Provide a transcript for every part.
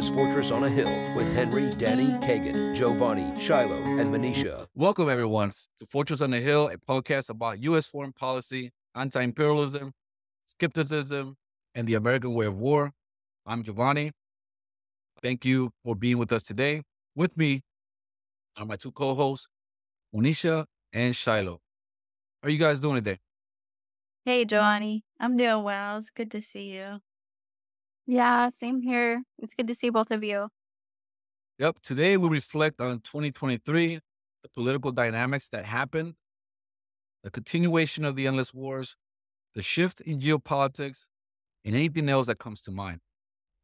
U.S. Fortress on a Hill with Henry, Danny, Kagan, Jovanni, Shiloh, and Monisha. Welcome, everyone, to Fortress on the Hill, a podcast about U.S. foreign policy, anti-imperialism, skepticism, and the American way of war. I'm Jovanni. Thank you for being with us today. With me are my two co-hosts, Monisha and Shiloh. How are you guys doing today? Hey, Jovanni. I'm doing well. It's good to see you. Yeah, same here. It's good to see both of you. Yep. Today we reflect on 2023, the political dynamics that happened, the continuation of the endless wars, the shift in geopolitics, and anything else that comes to mind.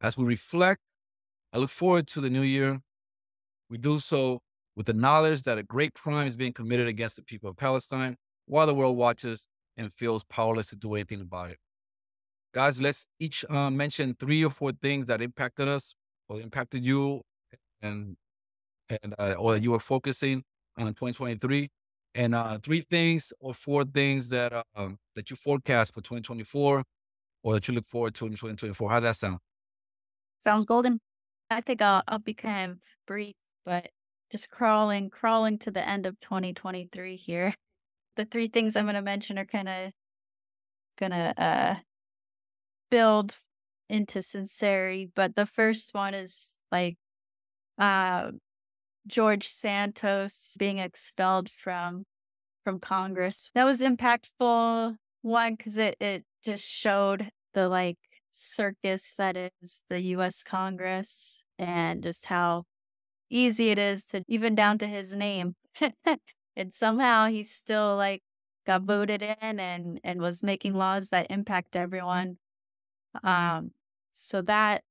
As we reflect, I look forward to the new year. We do so with the knowledge that a great crime is being committed against the people of Palestine while the world watches and feels powerless to do anything about it. Guys, let's each mention 3 or 4 things that impacted us or impacted you and or you were focusing on 2023, and 3 things or 4 things that that you forecast for 2024 or that you look forward to in 2024. How does that sound? Sounds golden. I think I'll be kind of brief, but just crawling to the end of 2023 here. The 3 things I'm going to mention are kind of gonna build into sincerity, but the first one is like George Santos being expelled from Congress. That was impactful. One, because it just showed the circus that is the U.S. Congress and just how easy it is to, even down to his name. And somehow he still got voted in and was making laws that impact everyone. So that,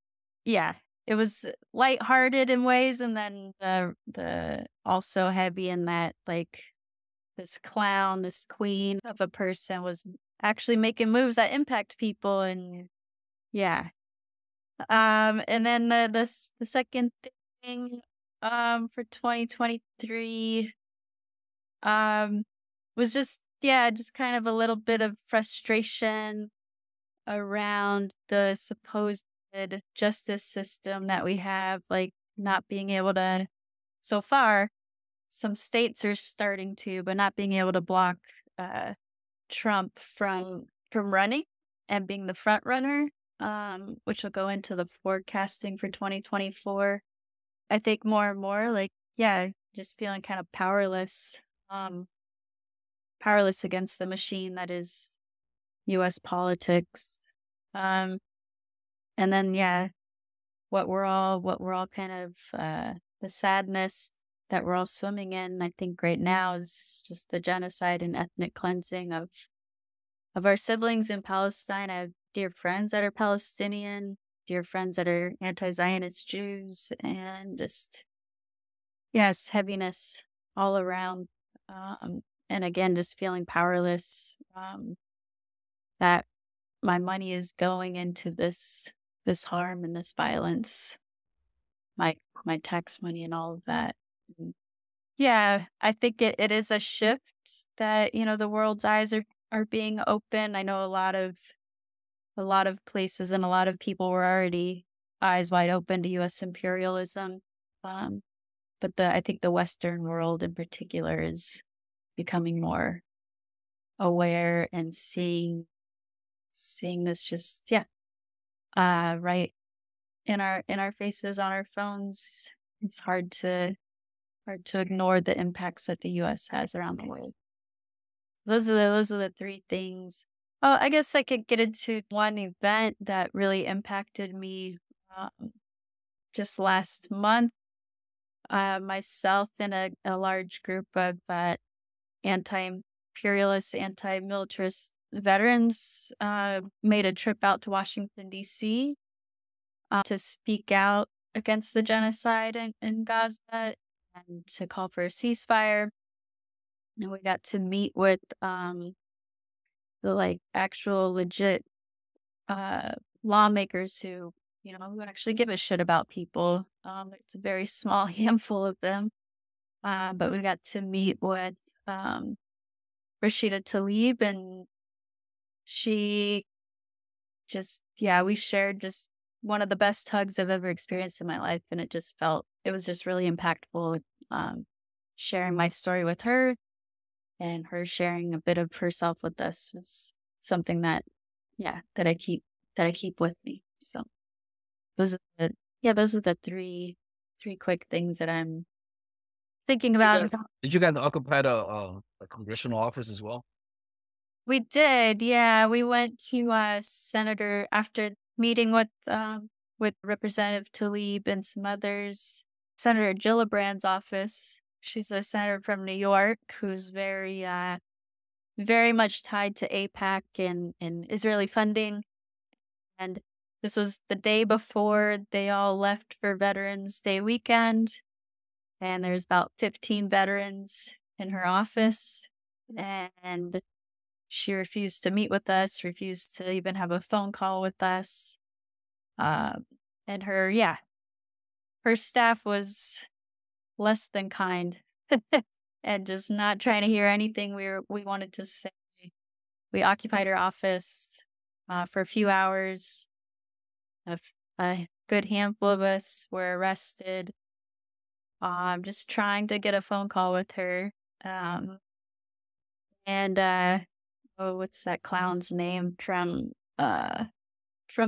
yeah, it was lighthearted in ways, and then the also heavy in that this clown, this queen of a person was actually making moves that impact people, and yeah. And then the second thing for 2023 was just kind of a little bit of frustration around the supposed justice system that we have, not being able to, so far, some states are starting to, but not being able to block Trump from running and being the front runner, which will go into the forecasting for 2024. I think more and more, just feeling kind of powerless against the machine that is U.S. politics. And then, what we're all kind of, the sadness that we're all swimming in, I think right now, is just the genocide and ethnic cleansing of our siblings in Palestine. I have dear friends that are Palestinian, dear friends that are anti-Zionist Jews, and just, yes, heaviness all around. And again, just feeling powerless, that my money is going into this harm and this violence, my tax money and all of that. Yeah, I think it is a shift that, the world's eyes are being open. I know a lot of places and a lot of people were already eyes wide open to U.S. imperialism. But I think the Western world in particular is becoming more aware and seeing this just, right in our faces on our phones. It's hard to ignore the impacts that the U.S. has around the world. Those are the 3 things. Oh, I guess I could get into one event that really impacted me just last month. Myself and a large group of anti-imperialist, anti-militarist veterans made a trip out to Washington, D.C. To speak out against the genocide in Gaza and to call for a ceasefire. And we got to meet with the actual legit lawmakers who actually give a shit about people. It's a very small handful of them. But we got to meet with Rashida Tlaib, and she just, we shared just one of the best hugs I've ever experienced in my life. And it was just really impactful. Sharing my story with her and her sharing a bit of herself with us was something that I keep with me. So those are the three quick things that I'm thinking about. Did you guys occupy a congressional office as well? We did, yeah. We went to Senator after meeting with Representative Tlaib and some others. Senator Gillibrand's office. She's a senator from New York who's very much tied to AIPAC and Israeli funding. And this was the day before they all left for Veterans Day weekend. And there's about 15 veterans in her office. And she refused to meet with us, refused to even have a phone call with us. And her staff was less than kind and just not trying to hear anything we wanted to say. We occupied her office for a few hours. A good handful of us were arrested. Just trying to get a phone call with her. What's that clown's name from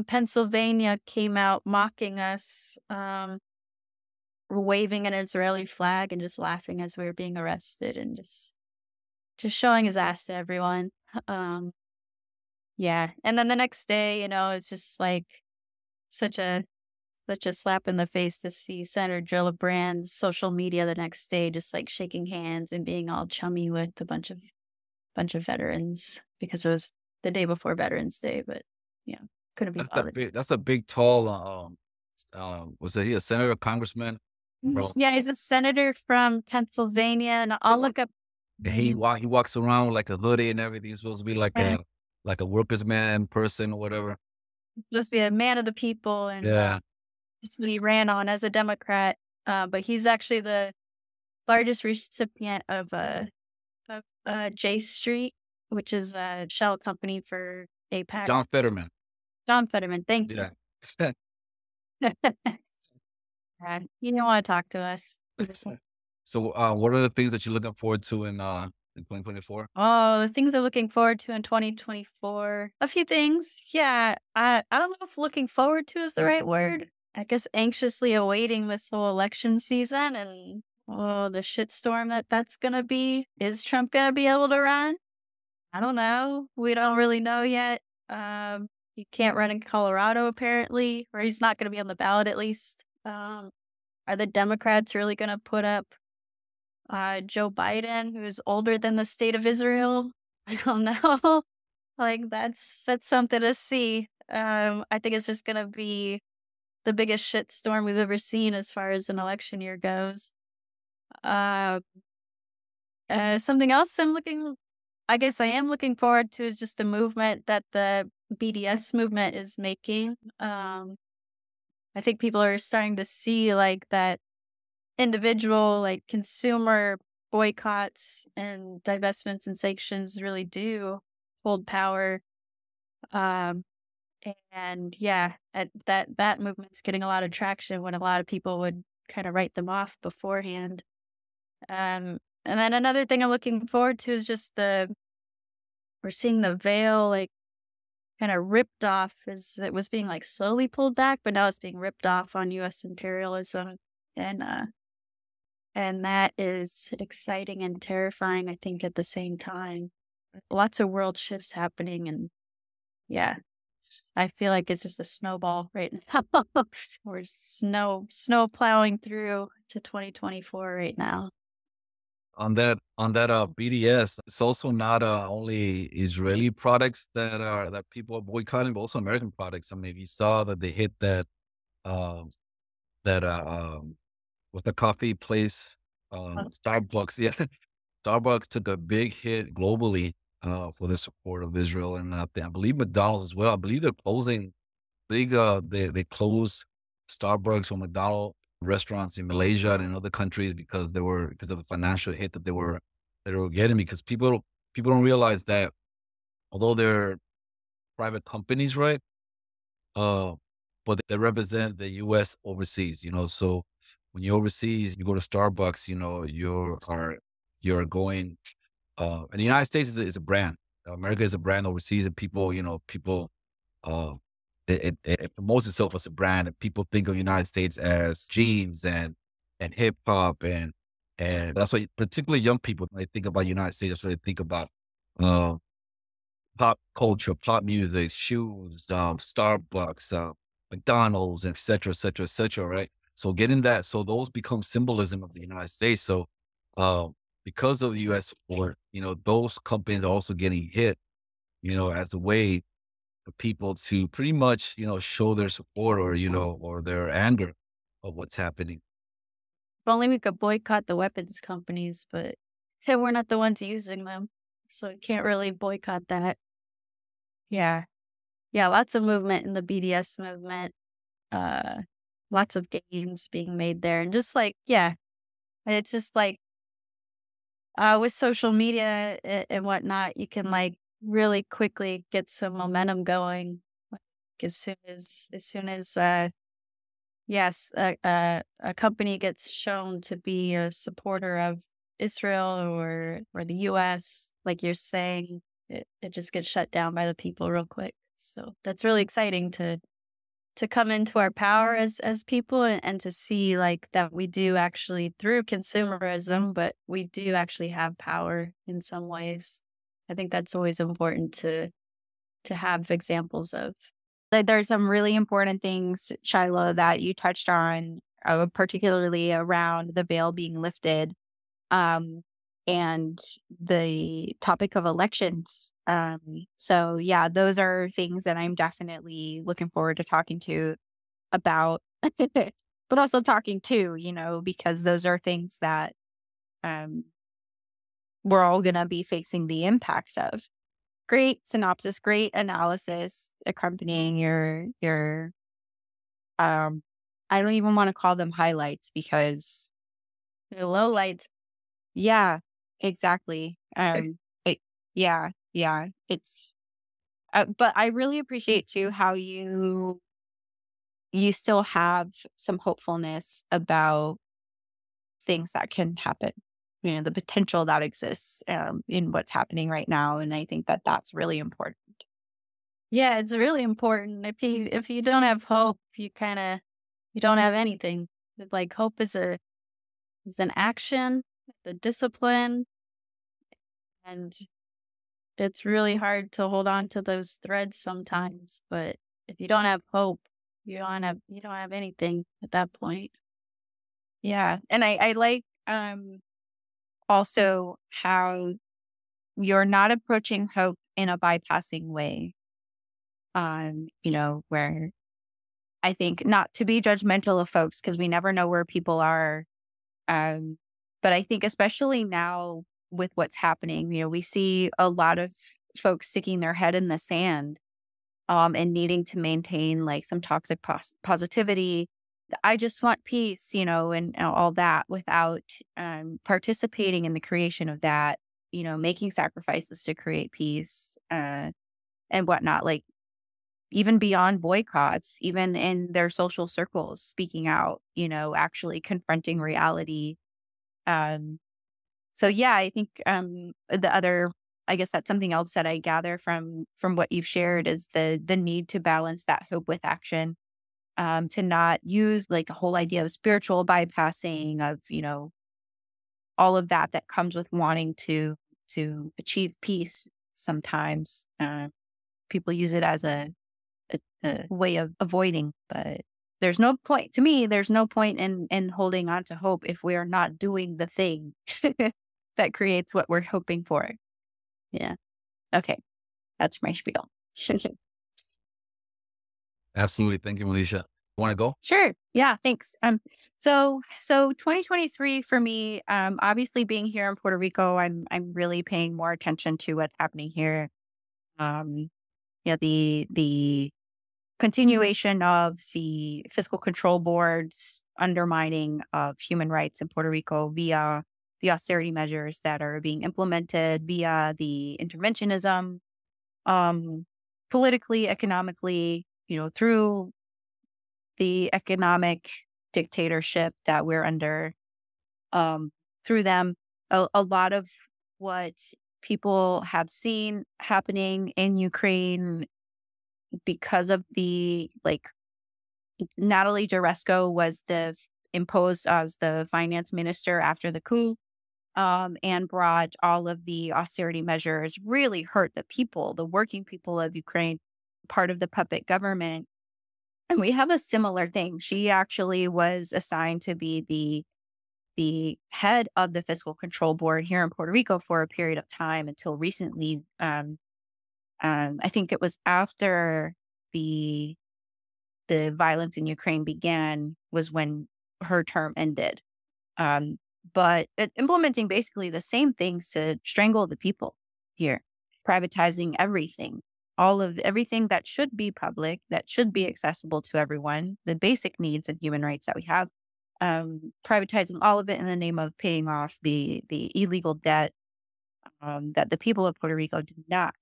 Pennsylvania came out mocking us, waving an Israeli flag and just laughing as we were being arrested and just showing his ass to everyone. Yeah. And then the next day, it's just like such a slap in the face to see Senator Gillibrand's social media the next day, just like shaking hands and being all chummy with a bunch of veterans because it was the day before Veterans Day. But yeah, couldn't be bothered. That's a big, tall. Was he a senator, congressman? Yeah, he's a senator from Pennsylvania, and I'll look up. He walks around with like a hoodie and everything. He's supposed to be like a workers' man person or whatever. He's supposed to be a man of the people, and yeah, that's what he ran on as a Democrat. But he's actually the largest recipient of J Street, which is a shell company for AIPAC. John Fetterman. Thank you. Yeah. You don't want to talk to us. So, what are the things that you're looking forward to in 2024? Oh, the things I'm looking forward to in 2024. A few things. Yeah, I don't know if looking forward to is the right word. I guess anxiously awaiting this whole election season and the shitstorm that's gonna be. Is Trump gonna be able to run? I don't know. We don't really know yet. He can't run in Colorado apparently, or he's not gonna be on the ballot at least. Are the Democrats really gonna put up Joe Biden, who's older than the state of Israel? I don't know. Like that's something to see. I think it's just gonna be the biggest shitstorm we've ever seen as far as an election year goes. Something else I guess I am looking forward to is just the movement that the BDS movement is making. I think people are starting to see like that individual, like consumer boycotts and divestments and sanctions really do hold power. And yeah, that movement's getting a lot of traction when a lot of people would kind of write them off beforehand. And then another thing I'm looking forward to is just we're seeing the veil like kind of ripped off as it was being like slowly pulled back, but now it's being ripped off on U.S. imperialism. And that is exciting and terrifying, I think, at the same time. Lots of world shifts happening, and yeah, I feel like it's just a snowball right now. We're snow plowing through to 2024 right now. On that BDS, it's also not only Israeli products that people are boycotting, but also American products. I mean, you saw that they hit that with the coffee place, Starbucks. Yeah, Starbucks took a big hit globally for their support of Israel, and I believe McDonald's as well. I believe they're closing. They closed Starbucks or McDonald's restaurants in Malaysia and in other countries because of the financial hit that they were getting, because people don't realize that although they're private companies, right? but they represent the U.S. overseas. So when you're overseas, you go to Starbucks, you're going. And the United States is a brand. America is a brand overseas, and people, uh, it promotes itself as a brand, and people think of the United States as jeans and hip hop, and that's why particularly young people, when they think about United States, that's what they think about. Uh, Pop culture, pop music, shoes, Starbucks, McDonald's, et cetera, et cetera, et cetera, right? So getting that, so those become symbolism of the United States. So uh, because of the U.S. support, those companies are also getting hit, as a way for people to pretty much, show their support or their anger of what's happening. If only we could boycott the weapons companies, but we're not the ones using them. So we can't really boycott that. Yeah. Yeah, lots of movement in the BDS movement. Lots of gains being made there. And just it's just with social media and whatnot, you can really quickly get some momentum going. As soon as yes, a company gets shown to be a supporter of Israel or the U.S., like you're saying, it just gets shut down by the people real quick. So that's really exciting to come into our power as people and to see that we do actually, through consumerism, but we do actually have power in some ways. I think that's always important to have examples of. There's some really important things, Shiloh, that you touched on, particularly around the veil being lifted, and the topic of elections. So yeah, those are things that I'm definitely looking forward to talking to about, but also talking to, because those are things that we're all going to be facing the impacts of. Great synopsis, great analysis accompanying your I don't even want to call them highlights because The lowlights. yeah, exactly. Yeah, it's but I really appreciate too how you still have some hopefulness about things that can happen. The potential that exists in what's happening right now, and I think that that's really important. Yeah, it's really important. If you don't have hope, you don't have anything. Hope is an action, the discipline, and it's really hard to hold on to those threads sometimes. But if you don't have hope, you don't have anything at that point. Yeah, and I like also how you're not approaching hope in a bypassing way. Where I think not to be judgmental of folks because we never know where people are. But I think especially now with what's happening, we see a lot of folks sticking their head in the sand, and needing to maintain some toxic positivity. I just want peace, and all that without participating in the creation of that, making sacrifices to create peace, and whatnot. Even beyond boycotts, even in their social circles, speaking out, actually confronting reality. So yeah, I think the other, I guess that's something else that I gather from what you've shared is the need to balance that hope with action, to not use the whole idea of spiritual bypassing of, all of that comes with wanting to achieve peace. Sometimes people use it as a way of avoiding, but there's no point to me. There's no point in holding on to hope if we are not doing the thing that creates what we're hoping for. Yeah. Okay. That's my spiel. Absolutely. Thank you, Monisha. Want to go? Sure. Yeah. Thanks. So 2023 for me, obviously being here in Puerto Rico, I'm really paying more attention to what's happening here. The continuation of the fiscal control board's undermining of human rights in Puerto Rico via the austerity measures that are being implemented, via the interventionism, politically, economically, through the economic dictatorship that we're under through them. A lot of what people have seen happening in Ukraine because of the, like, Natalie Jaresko was imposed as the finance minister after the coup, and brought all of the austerity measures, really hurt the people, the working people of Ukraine, part of the puppet government. And we have a similar thing. She actually was assigned to be the head of the Fiscal Control Board here in Puerto Rico for a period of time until recently. I think it was after the violence in Ukraine began was when her term ended. But implementing basically the same things to strangle the people here, privatizing everything, everything that should be public, that should be accessible to everyone, the basic needs and human rights that we have, privatizing all of it in the name of paying off the illegal debt that the people of Puerto Rico did not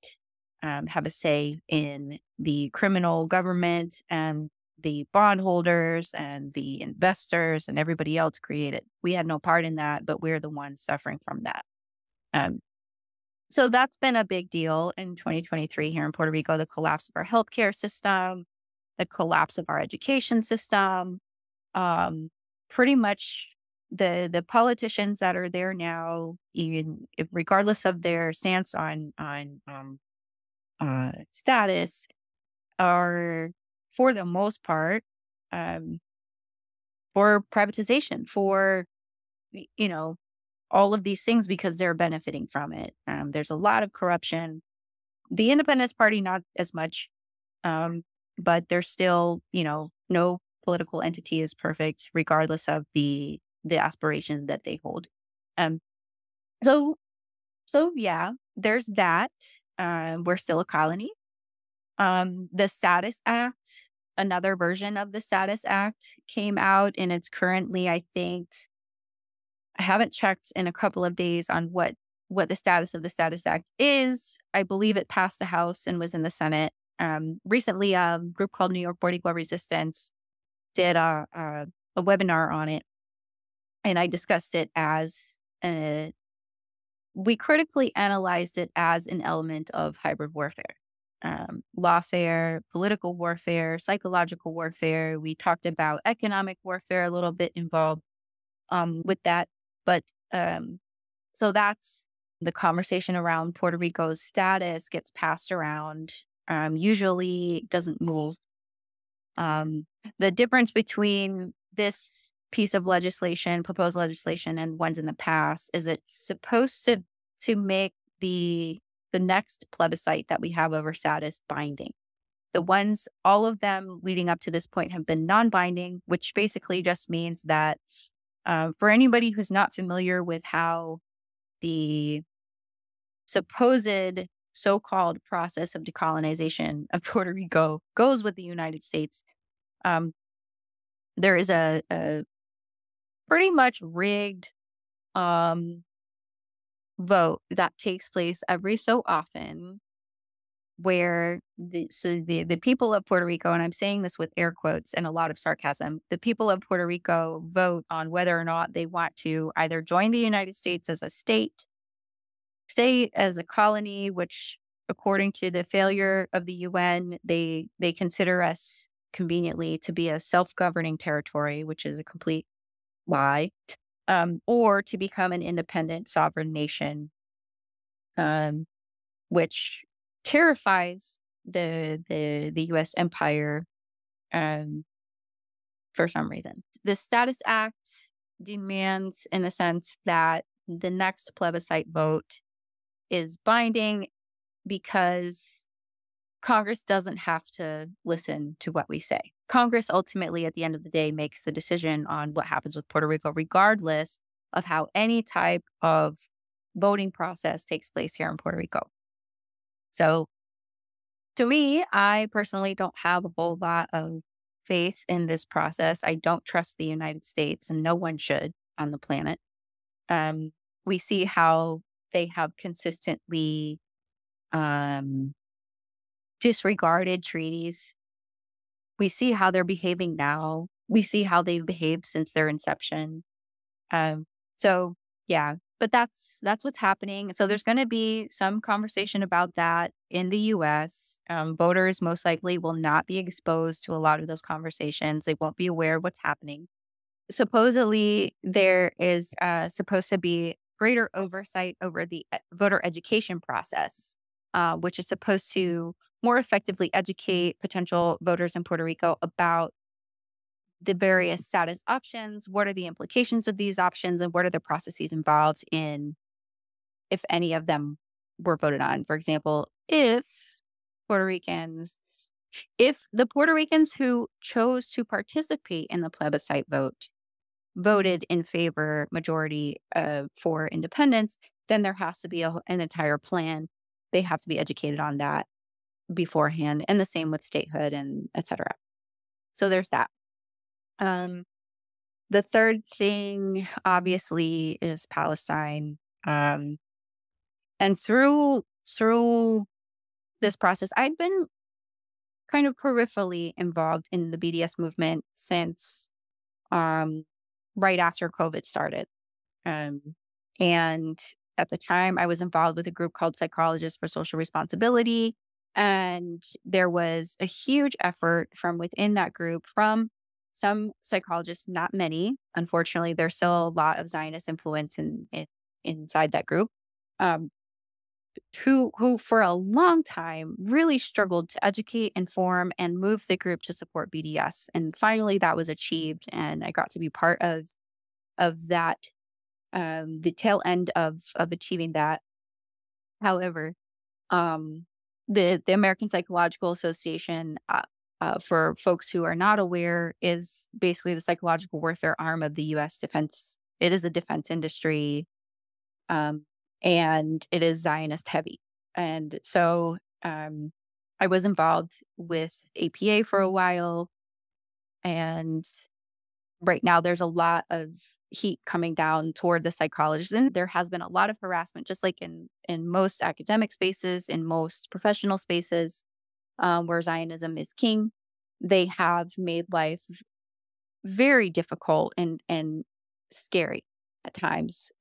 have a say in. The criminal government and the bondholders and the investors and everybody else created. We had no part in that, but we're the ones suffering from that. So that's been a big deal in 2023 here in Puerto Rico, the collapse of our healthcare system, the collapse of our education system. Pretty much the politicians that are there now, even regardless of their stance on status, are, for the most part, for privatization, for, all of these things, because they're benefiting from it. There's a lot of corruption. The Independence Party, not as much, but there's still, no political entity is perfect, regardless of the aspiration that they hold. So yeah, there's that. We're still a colony. The Status Act, another version of the Status Act, came out, and it's currently, I haven't checked in a couple of days on what the status of the Status Act is. I believe it passed the House and was in the Senate. Recently, a group called New York Boricua Resistance did a webinar on it, and I discussed it as we critically analyzed it as an element of hybrid warfare. Lawfare, political warfare, psychological warfare. We talked about economic warfare a little bit involved with that. But so that's the conversation around Puerto Rico's status gets passed around. Usually doesn't move. The difference between this piece of legislation, proposed legislation, and ones in the past is it's supposed to make the next plebiscite that we have over status binding. The ones, all of them leading up to this point, have been non-binding, which basically just means that for anybody who's not familiar with how the supposed so-called process of decolonization of Puerto Rico goes with the United States, there is a pretty much rigged vote that takes place every so often, where the people of Puerto Rico, and I'm saying this with air quotes and a lot of sarcasm, the people of Puerto Rico vote on whether or not they want to either join the United States as a state, stay as a colony, which according to the failure of the UN, they consider us conveniently to be a self-governing territory, which is a complete lie, or to become an independent sovereign nation, which terrifies the U.S. empire for some reason. The Status Act demands, in a sense, that the next plebiscite vote is binding because Congress doesn't have to listen to what we say. Congress ultimately, at the end of the day, makes the decision on what happens with Puerto Rico, regardless of how any type of voting process takes place here in Puerto Rico. So, to me, I personally don't have a whole lot of faith in this process. I don't trust the United States, and no one should on the planet. We see how they have consistently disregarded treaties. We see how they're behaving now. We see how they've behaved since their inception. So yeah, but that's what's happening. So there's going to be some conversation about that in the U.S. Voters most likely will not be exposed to a lot of those conversations. They won't be aware of what's happening. Supposedly, there is supposed to be greater oversight over the voter education process, which is supposed to more effectively educate potential voters in Puerto Rico about the various status options, what are the implications of these options, and what are the processes involved in if any of them were voted on. For example, if the Puerto Ricans who chose to participate in the plebiscite vote voted in favor majority for independence, then there has to be an entire plan. They have to be educated on that beforehand, and the same with statehood and etc. So there's that. The third thing, obviously, is Palestine. And through this process, I've been kind of peripherally involved in the BDS movement since right after COVID started. And at the time, I was involved with a group called Psychologists for Social Responsibility. And there was a huge effort from within that group from some psychologists, not many. Unfortunately, there's still a lot of Zionist influence inside that group, who for a long time really struggled to educate, inform, and move the group to support BDS. And finally, that was achieved, and I got to be part of that, the tail end of achieving that. However, the American Psychological Association, for folks who are not aware, is basically the psychological warfare arm of the U.S. defense. It is a defense industry, and it is Zionist heavy. And so I was involved with APA for a while, and right now there's a lot of heat coming down toward the psychologists, and there has been a lot of harassment, just like in most academic spaces, in most professional spaces, where Zionism is king. They have made life very difficult and scary at times,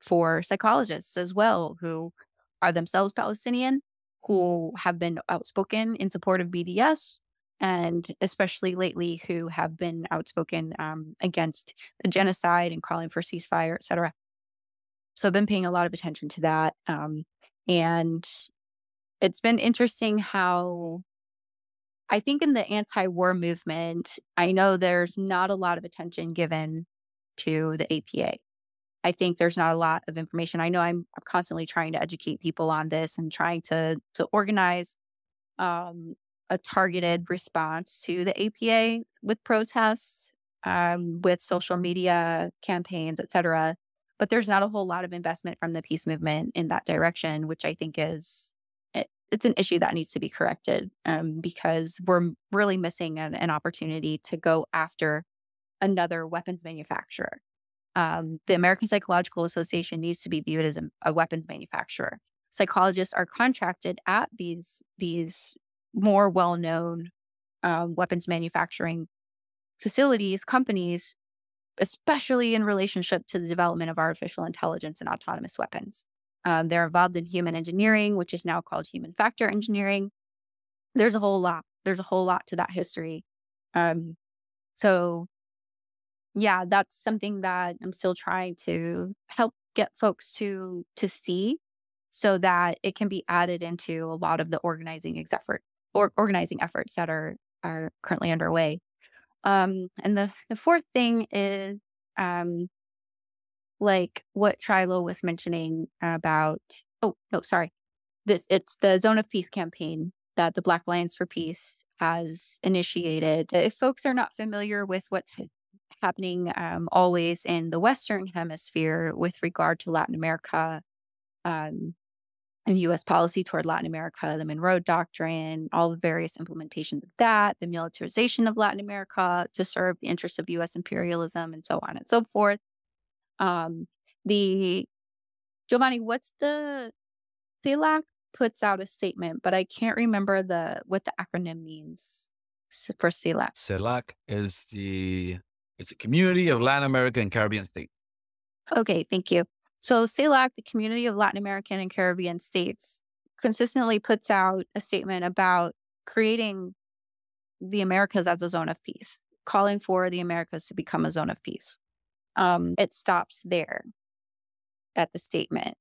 for psychologists as well, who are themselves Palestinian, who have been outspoken in support of BDS, and especially lately, who have been outspoken against the genocide and calling for ceasefire, etc. So I've been paying a lot of attention to that. And it's been interesting how I think in the anti-war movement, I know there's not a lot of attention given to the APA. I think there's not a lot of information. I know I'm constantly trying to educate people on this and trying to organize a targeted response to the APA with protests, with social media campaigns, etc. But there's not a whole lot of investment from the peace movement in that direction, which I think it's an issue that needs to be corrected, because we're really missing an opportunity to go after another weapons manufacturer. The American Psychological Association needs to be viewed as a weapons manufacturer. Psychologists are contracted at these more well-known weapons manufacturing facilities, companies, especially in relationship to the development of artificial intelligence and autonomous weapons. They're involved in human engineering, which is now called human factor engineering. There's a whole lot. There's a whole lot to that history. So yeah, that's something that I'm still trying to help get folks to see, so that it can be added into a lot of the organizing efforts that are currently underway. And the fourth thing is like what Shiloh was mentioning about. Oh no, sorry. It's the Zone of Peace campaign that the Black Alliance for Peace has initiated. If folks are not familiar with what's happening always in the Western Hemisphere with regard to Latin America, and U.S. policy toward Latin America, the Monroe Doctrine, all the various implementations of that, the militarization of Latin America to serve the interests of U.S. imperialism, and so on and so forth. Jovanni, CELAC puts out a statement, but I can't remember what the acronym means. for CELAC? CELAC is it's a community of Latin American and Caribbean states. Okay, thank you. So CELAC, the Community of Latin American and Caribbean States, consistently puts out a statement about creating the Americas as a zone of peace, calling for the Americas to become a zone of peace. It stops there at the statement.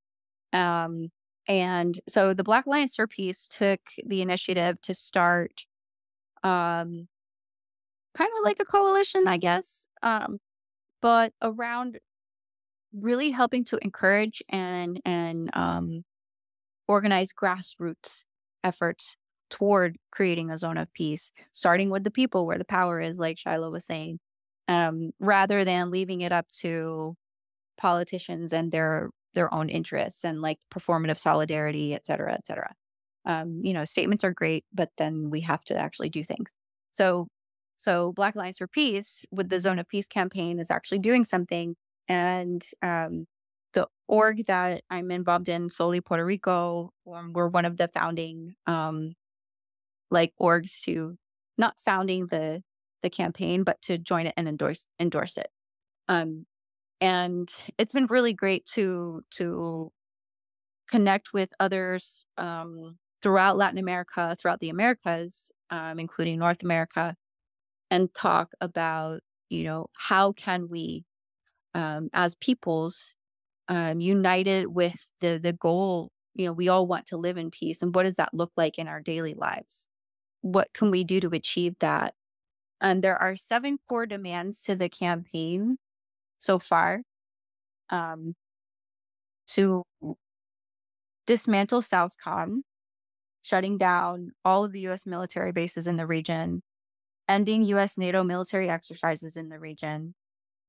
And so the Black Alliance for Peace took the initiative to start kind of like a coalition, I guess, but around really helping to encourage and organize grassroots efforts toward creating a zone of peace, starting with the people where the power is, like Shiloh was saying, rather than leaving it up to politicians and their own interests and like performative solidarity, et cetera, et cetera. Statements are great, but then we have to actually do things. So Black Alliance for Peace with the Zone of Peace campaign is actually doing something. And the org that I'm involved in, Solely Puerto Rico, we're one of the founding orgs to not founding the campaign, but to join it and endorse it. And it's been really great to connect with others throughout Latin America, throughout the Americas, including North America, and talk about, how can we, as peoples, united with the goal, we all want to live in peace. And what does that look like in our daily lives? What can we do to achieve that? And there are 7 core demands to the campaign so far. To dismantle Southcom, shutting down all of the U.S. military bases in the region, ending U.S. NATO military exercises in the region,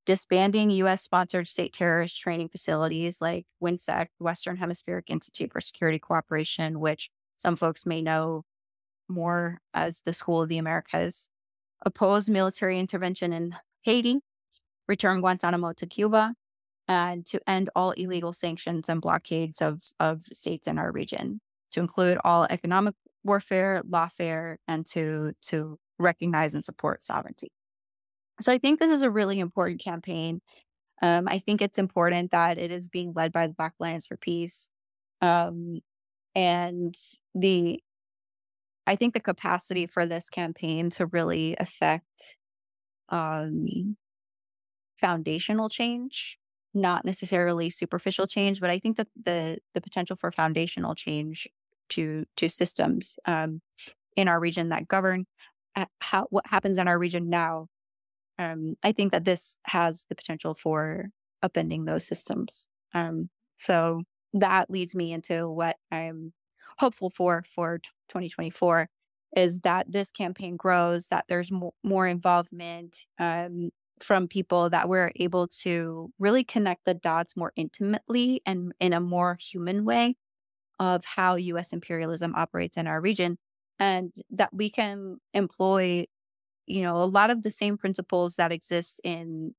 disbanding U.S.-sponsored state terrorist training facilities like WHINSEC, Western Hemispheric Institute for Security Cooperation, which some folks may know more as the School of the Americas, oppose military intervention in Haiti, return Guantanamo to Cuba, and to end all illegal sanctions and blockades of states in our region, to include all economic warfare, lawfare, and to recognize and support sovereignty. So I think this is a really important campaign. I think it's important that it is being led by the Black Alliance for Peace. And I think the capacity for this campaign to really affect foundational change, not necessarily superficial change, but I think that the potential for foundational change to systems in our region that govern what happens in our region now. I think that this has the potential for upending those systems. So that leads me into what I'm hopeful for 2024 is that this campaign grows, that there's more involvement from people, that we're able to really connect the dots more intimately and in a more human way of how U.S. imperialism operates in our region, and that we can employ, a lot of the same principles that exist in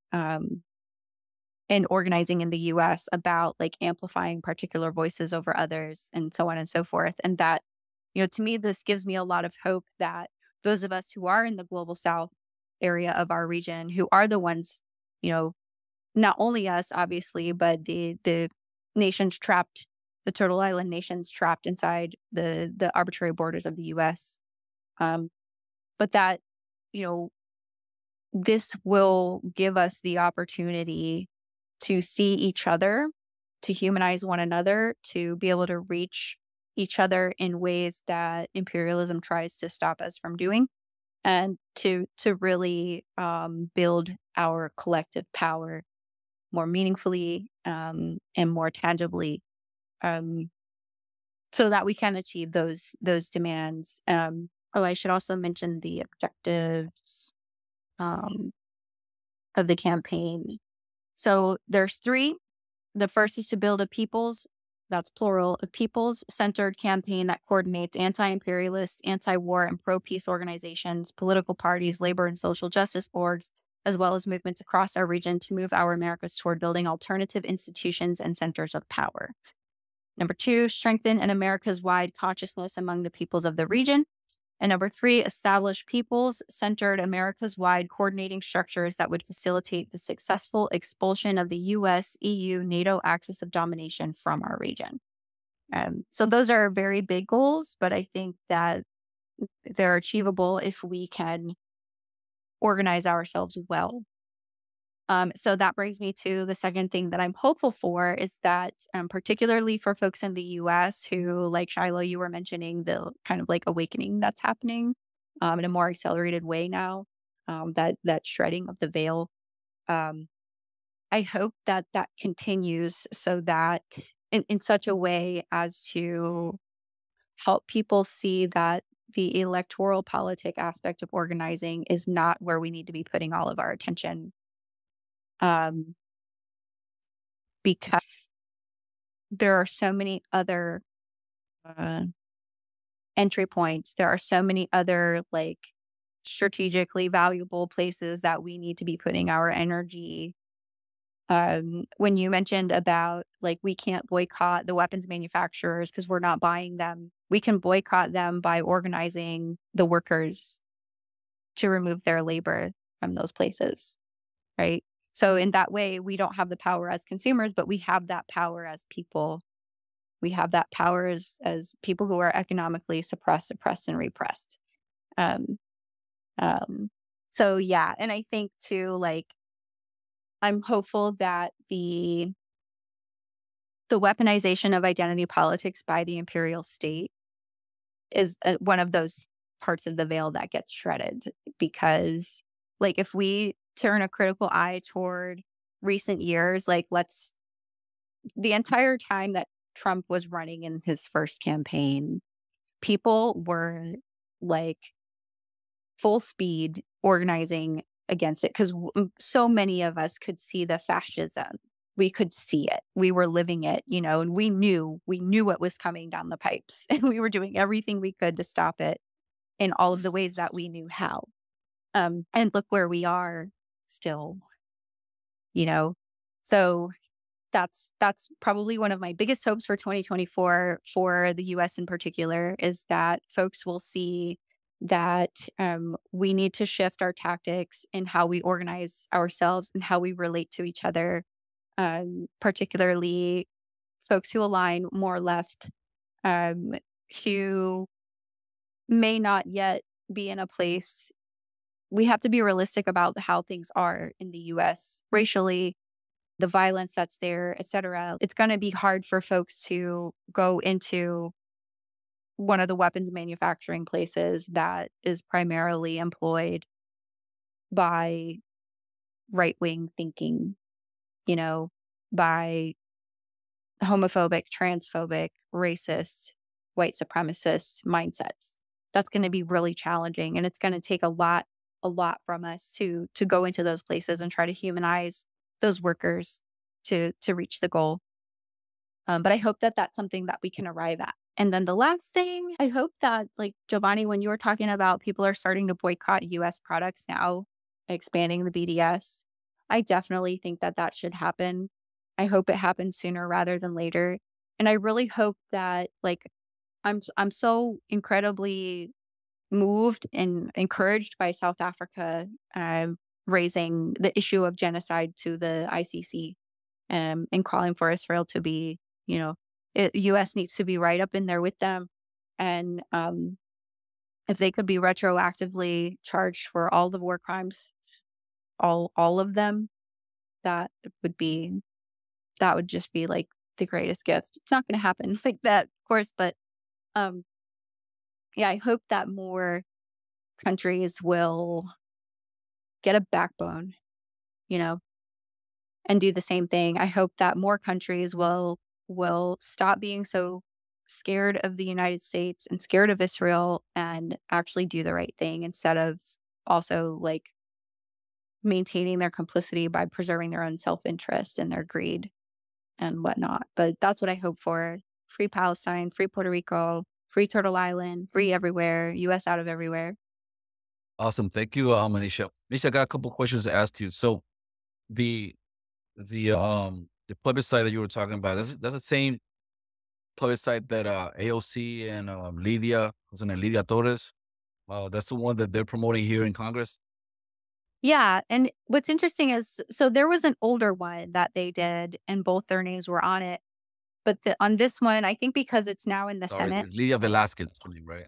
organizing in the U.S. about like amplifying particular voices over others and so on and so forth. And that, to me, this gives me a lot of hope that those of us who are in the global South area of our region, who are the ones, not only us, obviously, but the nations trapped, the Turtle Island nations trapped inside the arbitrary borders of the U.S. But that, this will give us the opportunity to see each other, to humanize one another, to be able to reach each other in ways that imperialism tries to stop us from doing, and to really build our collective power more meaningfully and more tangibly, so that we can achieve those demands. I should also mention the objectives of the campaign. So there's 3. The first is to build a people's, that's plural, a people's-centered campaign that coordinates anti-imperialist, anti-war, and pro-peace organizations, political parties, labor and social justice orgs, as well as movements across our region to move our Americas toward building alternative institutions and centers of power. Number 2, strengthen an Americas-wide consciousness among the peoples of the region. And number 3, establish peoples-centered Americas-wide coordinating structures that would facilitate the successful expulsion of the US, EU, NATO axis of domination from our region. So those are very big goals, but I think that they're achievable if we can organize ourselves well. So that brings me to the second thing that I'm hopeful for is that, particularly for folks in the US who, like Shiloh, you were mentioning the kind of like awakening that's happening in a more accelerated way now, that shredding of the veil. I hope that that continues so that in such a way as to help people see that the electoral politic aspect of organizing is not where we need to be putting all of our attention. Because there are so many other entry points. There are so many other like strategically valuable places that we need to be putting our energy. When you mentioned about like we can't boycott the weapons manufacturers because we're not buying them, we can boycott them by organizing the workers to remove their labor from those places, right? So in that way, we don't have the power as consumers, but we have that power as people. We have that power as people who are economically suppressed, oppressed, and repressed. So yeah, and I think too, like, I'm hopeful that the weaponization of identity politics by the imperial state is one of those parts of the veil that gets shredded, because like if we turn a critical eye toward recent years, like the entire time that Trump was running in his first campaign, people were like full speed organizing against it because so many of us could see the fascism. We could see it. We were living it, and we knew what was coming down the pipes, and we were doing everything we could to stop it in all of the ways that we knew how. And look where we are still, So that's probably one of my biggest hopes for 2024 for the US in particular, is that folks will see that we need to shift our tactics in how we organize ourselves and how we relate to each other, particularly folks who align more left, who may not yet be in a place. We have to be realistic about how things are in the US racially, the violence that's there, et cetera. It's going to be hard for folks to go into one of the weapons manufacturing places that is primarily employed by right-wing thinking, by homophobic, transphobic, racist, white supremacist mindsets. That's going to be really challenging, and it's going to take a lot from us to go into those places and try to humanize those workers to reach the goal. But I hope that that's something that we can arrive at. And then the last thing, I hope that, like Jovanni, when you were talking about people are starting to boycott US products now, expanding the BDS, I definitely think that should happen. I hope it happens sooner rather than later. And I really hope that, like, I'm so incredibly moved and encouraged by South Africa raising the issue of genocide to the ICC, and calling for Israel to be, U.S. needs to be right up in there with them. And if they could be retroactively charged for all the war crimes, all of them, that would just be like the greatest gift. It's not going to happen like that, of course, but yeah, I hope that more countries will get a backbone, and do the same thing. I hope that more countries will stop being so scared of the United States and scared of Israel and actually do the right thing, instead of also like maintaining their complicity by preserving their own self-interest and their greed and whatnot. But that's what I hope for. Free Palestine, free Puerto Rico, free Turtle Island, free everywhere, US out of everywhere. Awesome. Thank you, Monisha. Monisha, I got a couple questions to ask you. So the plebiscite that you were talking about, that's the same plebiscite that AOC and Lydia Torres That's the one that they're promoting here in Congress. Yeah. And what's interesting is, so there was an older one that they did, and both their names were on it. But on this one, I think because it's now in the Sorry, Senate, it's Lydia Velasquez, right?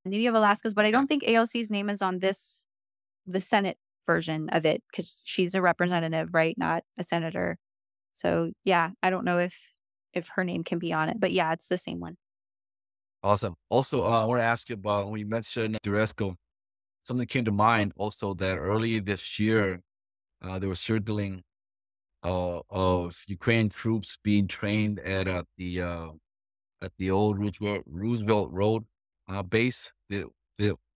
Nydia Velasquez, but I Okay. don't think AOC's name is on the Senate version of it, because she's a representative, right? Not a senator. So yeah, I don't know if her name can be on it, but yeah, it's the same one. Awesome. Also, I want to ask you about when you mentioned Duresco. Something came to mind also that early this year, there was circling of Ukraine troops being trained at the old Roosevelt Road base.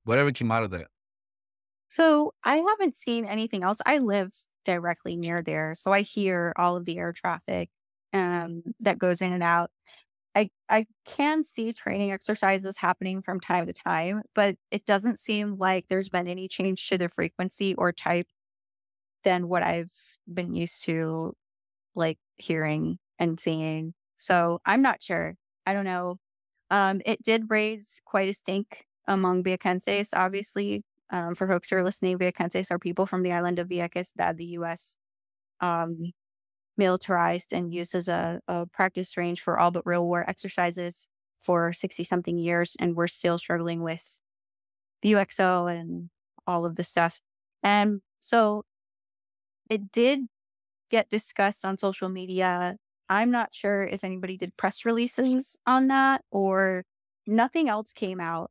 Whatever came out of that. So I haven't seen anything else. I live directly near there, so I hear all of the air traffic that goes in and out. I can see training exercises happening from time to time, but it doesn't seem like there's been any change to the frequency or type than what I've been used to, like, hearing and seeing. So I'm not sure. I don't know. It did raise quite a stink among Viacenses, obviously. For folks who are listening, Viacenses are people from the island of Vieques that the U.S. Militarized and used as a practice range for all but real war exercises for 60-something years, and we're still struggling with the UXO and all of the stuff. And so it did get discussed on social media. I'm not sure if anybody did press releases on that, or nothing else came out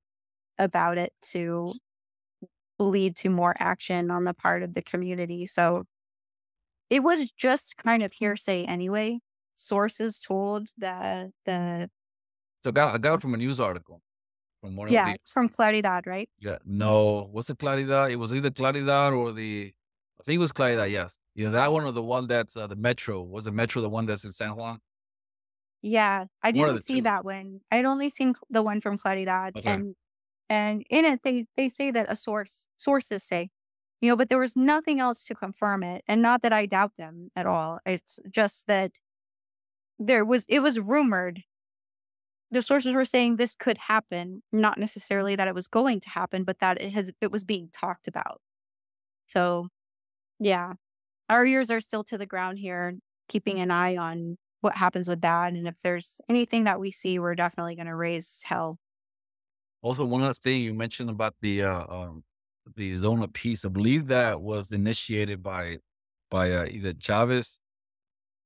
about it to lead to more action on the part of the community. So it was just kind of hearsay anyway. Sources told the So I got it from a news article from one of yeah, the from Claridad, right? no, was it Claridad? It was either Claridad or I think it was Claridad. Yes, that one or the one that's the Metro. Was the Metro the one that's in San Juan? Yeah, I One of the didn't see two. that one. I'd only seen the one from Claridad, Okay. and in it they say that sources say, but there was nothing else to confirm it, and not that I doubt them at all. It's just that it was rumored. The sources were saying this could happen, not necessarily that it was going to happen, but that it was being talked about. So yeah, our ears are still to the ground here, keeping an eye on what happens with that. And if there's anything that we see, we're definitely going to raise hell. Also, one other thing you mentioned about the zone of peace. I believe that was initiated by either Chavez.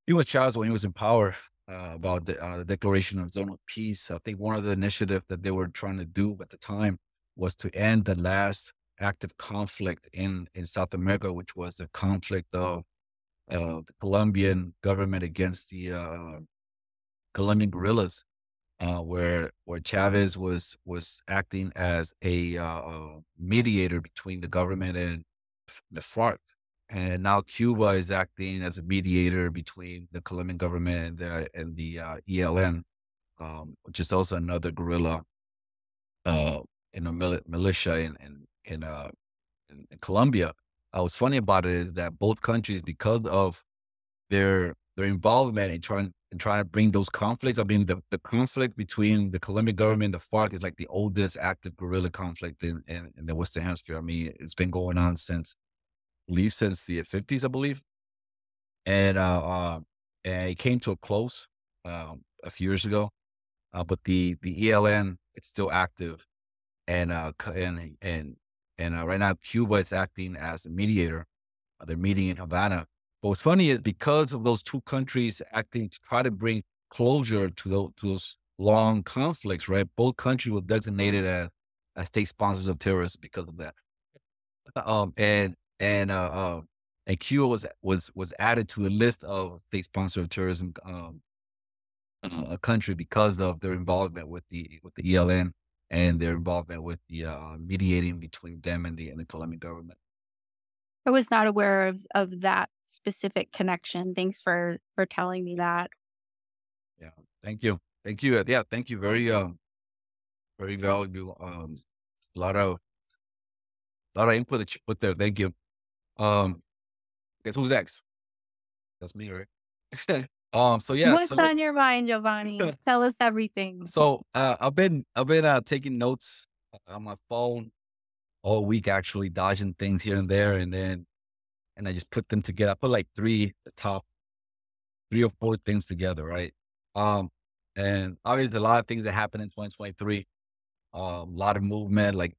It was Chavez when he was in power, about the declaration of zone of peace. I think one of the initiatives that they were trying to do at the time was to end the last active conflict in South America, which was the conflict of the Colombian government against the Colombian guerrillas, where Chavez was acting as a mediator between the government and the FARC. And now Cuba is acting as a mediator between the Colombian government and the ELN, which is also another guerrilla, militia in Colombia. What's funny about it is that both countries, because of their involvement in trying to bring those conflicts. I mean, the conflict between the Colombian government and the FARC is like the oldest active guerrilla conflict in the Western Hemisphere. I mean, it's been going on since the 50s, I believe. And it came to a close a few years ago. But the ELN, it's still active, and right now Cuba is acting as a mediator. They're meeting in Havana. But what's funny is because of those two countries acting to try to bring closure to those long conflicts, right? Both countries were designated as state sponsors of terrorists because of that. And Cuba was added to the list of state sponsor of terrorism a country because of their involvement with the ELN and their involvement with the mediating between them and the Colombian government. I was not aware of that specific connection. Thanks for telling me that. Yeah, thank you. Yeah, thank you. Very valuable. A lot of input that you put there. Thank you. Guess who's next? That's me, right? So yeah. What's on your mind, Jovanni? Tell us everything. So I've been taking notes on my phone all week actually dodging things here and there. And I just put them together. I put like the top 3 or 4 things together, right? And obviously a lot of things that happened in 2023. A lot of movement, like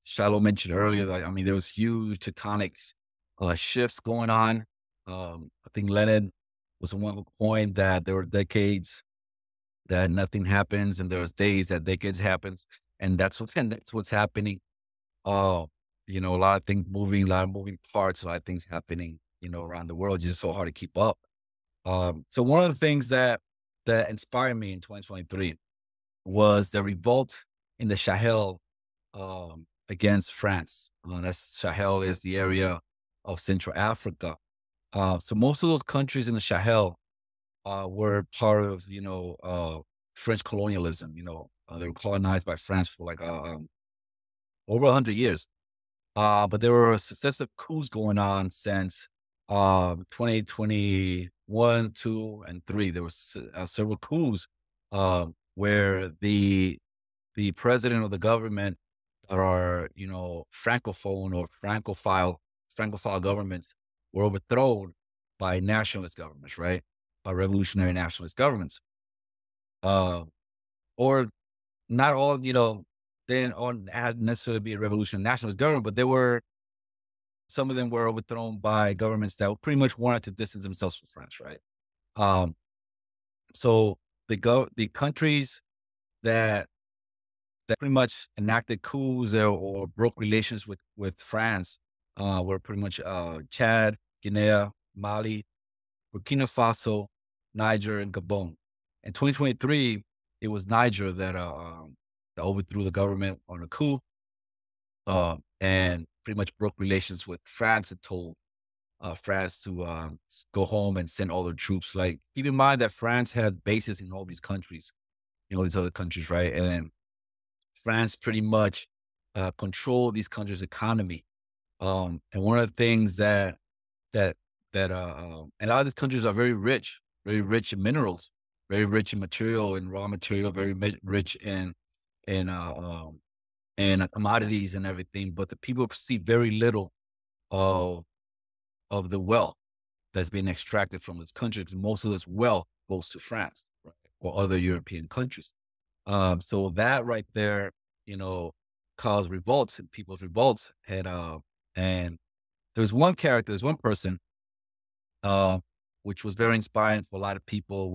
Shiloh mentioned earlier. Like, I mean, there was huge tectonic shifts going on. I think Lenin was the one who coined that there were decades that nothing happens, and there was days that decades happens, and that's what's happening. A lot of things moving, a lot of moving parts, a lot of things happening, around the world. Just so hard to keep up. So one of the things that inspired me in 2023 was the revolt in the Sahel against France. Sahel is the area of Central Africa. So most of those countries in the Sahel were part of, French colonialism. They were colonized by France for like over 100 years. But there were successive coups going on since 2021, 2, and 3. There was several coups where the president of the government that are, francophone or francophile governments were overthrown by nationalist governments, right? By revolutionary nationalist governments. Or not all, they didn't had necessarily be a revolutionary nationalist government, but some of them were overthrown by governments that pretty much wanted to distance themselves from France, right? So the countries that pretty much enacted coups or broke relations with France were pretty much Chad, Guinea, Mali, Burkina Faso, Niger, and Gabon. In 2023, it was Niger that overthrew the government on a coup and pretty much broke relations with France and told France to go home and send all their troops. Like, keep in mind that France had bases in all these countries, these other countries, right? And France pretty much controlled these countries' economy. And one of the things that and a lot of these countries are very rich in minerals, very rich in material and raw material, very rich in commodities and everything. But the people see very little of the wealth that's being extracted from this country, because most of this wealth goes to France, right, or other European countries. So that right there, caused revolts and people's revolts. And there's one person, which was very inspiring for a lot of people.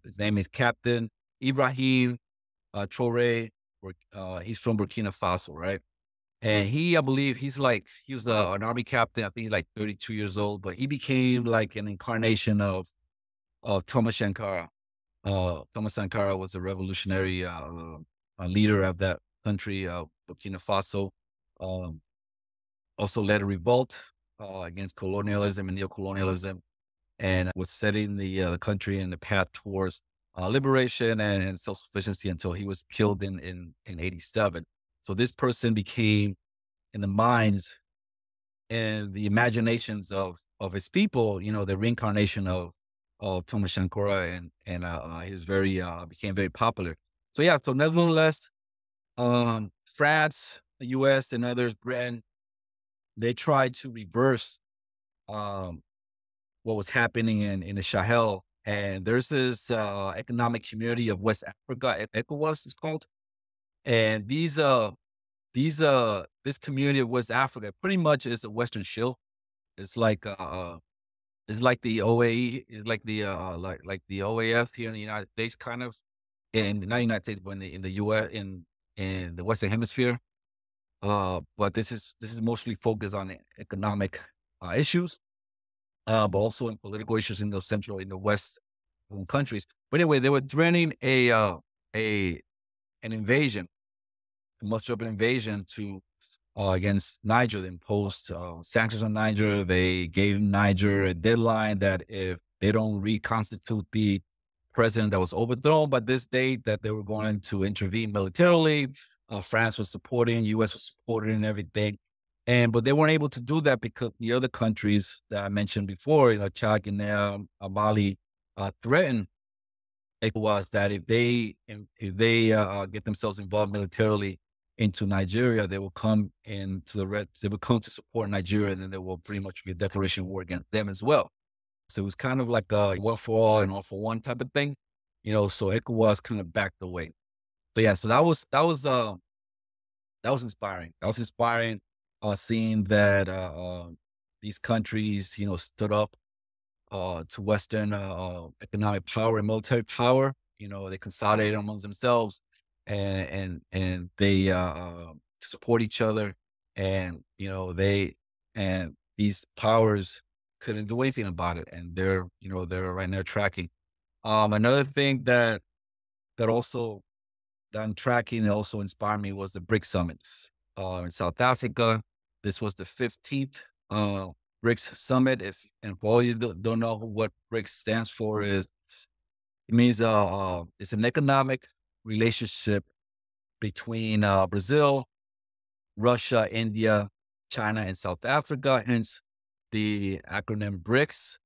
His name is Captain Ibrahim Traore. He's from Burkina Faso, right? And I believe he was an army captain. I think he's like 32 years old, but he became like an incarnation of Thomas Sankara. Thomas Sankara was a revolutionary leader of that country, Burkina Faso. Also led a revolt against colonialism and neocolonialism, and was setting the country in the path towards liberation and self-sufficiency until he was killed in 87. So this person became, in the minds and the imaginations of his people, the reincarnation of Thomas Sankara, and he was became very popular. So yeah, so nevertheless, France, the US, and others, Britain, they tried to reverse what was happening in the Sahel. And there's this economic community of West Africa, ECOWAS it's called. And this community of West Africa pretty much is a Western shield. It's like the OAE, it's like the the OAF here in the United States, kind of, in not United States, but in the US, in the Western Hemisphere. But this is mostly focused on economic issues, but also in political issues in the West countries. But anyway, they were threatening an invasion, a muster-up invasion against Niger. They imposed sanctions on Niger. They gave Niger a deadline that if they don't reconstitute the president that was overthrown by this date, that they were going to intervene militarily. France was supporting, US was supporting, and everything. But they weren't able to do that because the other countries that I mentioned before, Chad, Guinea, Mali, threatened ECOWAS that if they get themselves involved militarily into Nigeria, they will come into they will come to support Nigeria, and then there will pretty much be a declaration of war against them as well. So it was kind of like a one for all and all for one type of thing, so ECOWAS kind of backed away. But yeah, so that was inspiring. That was inspiring, seeing that these countries, stood up to Western economic power and military power. They consolidated amongst themselves, and they support each other, and and these powers couldn't do anything about it, and they're right now tracking. Another thing also that I'm tracking and also inspired me was the BRICS summit in South Africa. This was the 15th BRICS summit. And for all you don't know what BRICS stands for, it means it's an economic relationship between Brazil, Russia, India, China, and South Africa. Hence the acronym BRICS.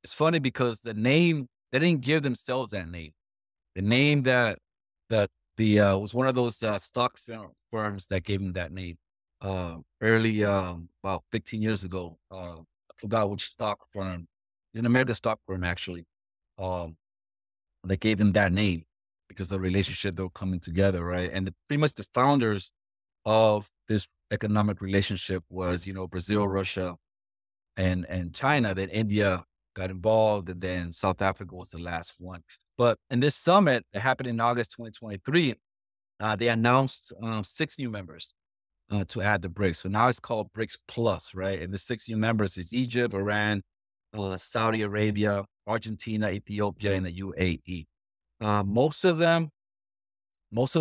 It's funny because the name, they didn't give themselves that name. The name that was one of those stock firms that gave him that name early, about 15 years ago. I forgot which stock firm. It's an American stock firm, actually. They gave him that name because of the relationship they were coming together, right? And pretty much the founders of this economic relationship was, Brazil, Russia, and China. Then India got involved, and then South Africa was the last one. But in this summit that happened in August 2023, they announced 6 new members to add the BRICS. So now it's called BRICS Plus, right? And the 6 new members is Egypt, Iran, Saudi Arabia, Argentina, Ethiopia, and the UAE. Most of the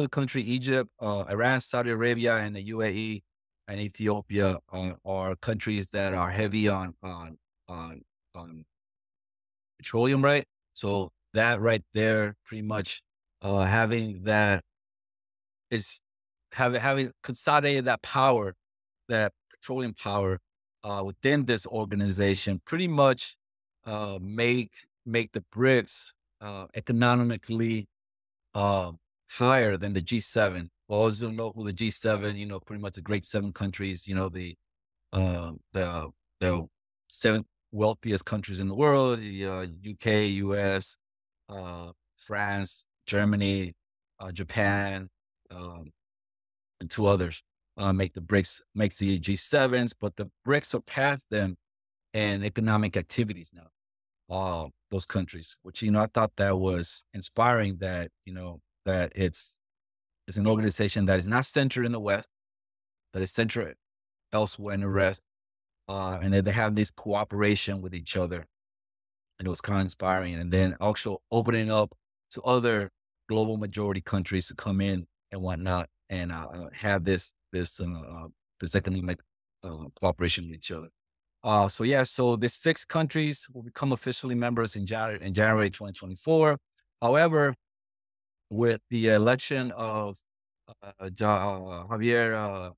country, Egypt, Iran, Saudi Arabia, and the UAE and Ethiopia are countries that are heavy on petroleum, right? So that right there, pretty much having that is having consolidated that power, that petroleum power within this organization, pretty much make the BRICS economically higher than the G7. For those who don't know who the G7, pretty much the great 7 countries, the 7 wealthiest countries in the world, the UK, US, France, Germany, Japan, and 2 others makes the G7s, but the BRICS surpass them in economic activities now. Those countries, which, I thought that was inspiring, that, that it's an organization that is not centered in the West, that is centered elsewhere in the rest, and that they have this cooperation with each other. And it was kind of inspiring. And then also opening up to other global majority countries to come in and whatnot, and have this economic cooperation with each other. So the 6 countries will become officially members in January 2024. However, with the election of Javier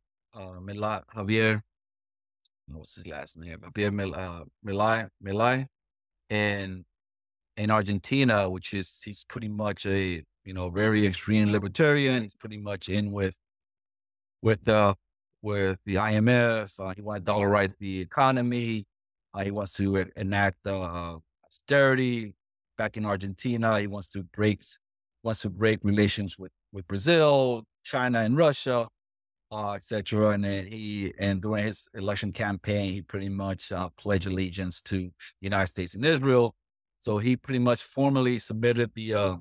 what's his last name? Javier Milei in Argentina, he's pretty much a very extreme libertarian. He's pretty much in with the IMF. He wants to dollarize the economy. He wants to enact austerity back in Argentina. He wants to break relations with Brazil, China, and Russia, etc. And then during his election campaign, he pretty much pledged allegiance to the United States and Israel. So he pretty much formally submitted the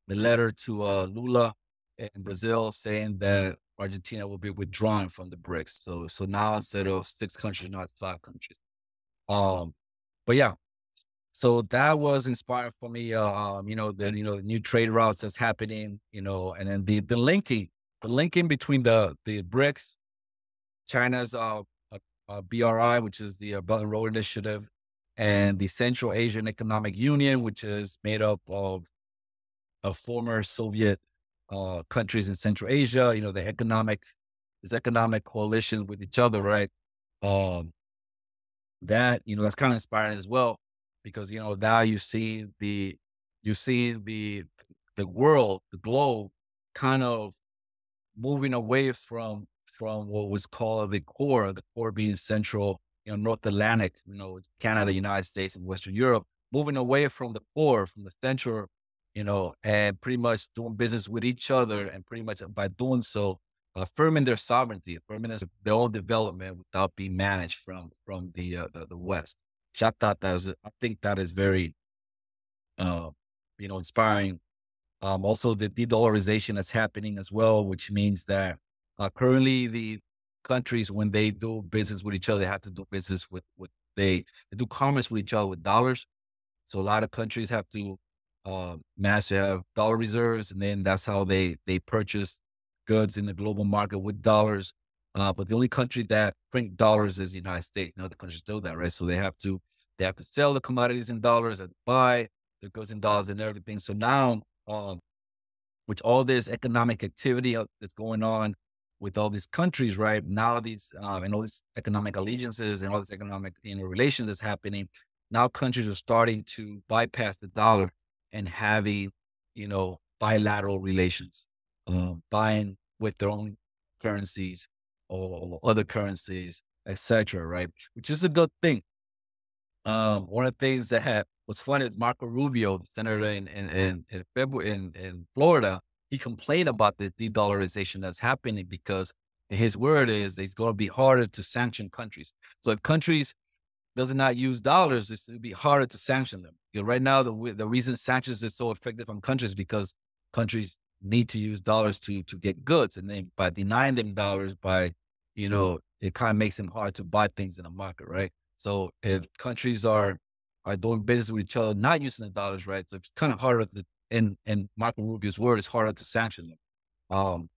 letter to Lula in Brazil, saying that Argentina will be withdrawn from the BRICS. So now instead of 6 countries, now it's 5 countries. But yeah, so that was inspiring for me. The new trade routes that's happening, and then the linking between the BRICS, China's BRI, which is the Belt and Road Initiative, and the Central Asian Economic Union, which is made up of former Soviet countries in Central Asia. This economic coalition with each other, right? That that's kind of inspiring as well, because now you see the world, the globe, kind of moving away from what was called the core being central, North Atlantic, Canada, United States, and Western Europe, moving away from the core, from the central, and pretty much doing business with each other, and pretty much by doing so, affirming their sovereignty, affirming their own development without being managed from the West. Which I think that is very, inspiring. Also, the de-dollarization that's happening as well, which means that currently the countries, when they do business with each other, they have to do business they do commerce with each other with dollars. So a lot of countries have to manage to have dollar reserves, and then that's how they purchase goods in the global market with dollars. But the only country that print dollars is the United States. No other countries do that, right? So they have to sell the commodities in dollars and buy the goods in dollars and everything. So now, with all this economic activity that's going on with all these countries, right now, these and all these economic allegiances and all this economic relations that's happening, now countries are starting to bypass the dollar and having bilateral relations, buying with their own currencies or other currencies, etc. Right, which is a good thing. One of the things that was funny, Marco Rubio, the senator in February in Florida, he complained about the de-dollarization that's happening because his word is it's going to be harder to sanction countries. So if countries does not use dollars, it'll be harder to sanction them. Right now, the reason sanctions is so effective on countries because countries need to use dollars to get goods, and then by denying them dollars, it kind of makes them hard to buy things in the market, right? So if countries are doing business with each other, not using the dollars, right? So it's kind of harder in Marco Rubio's word, it's harder to sanction them.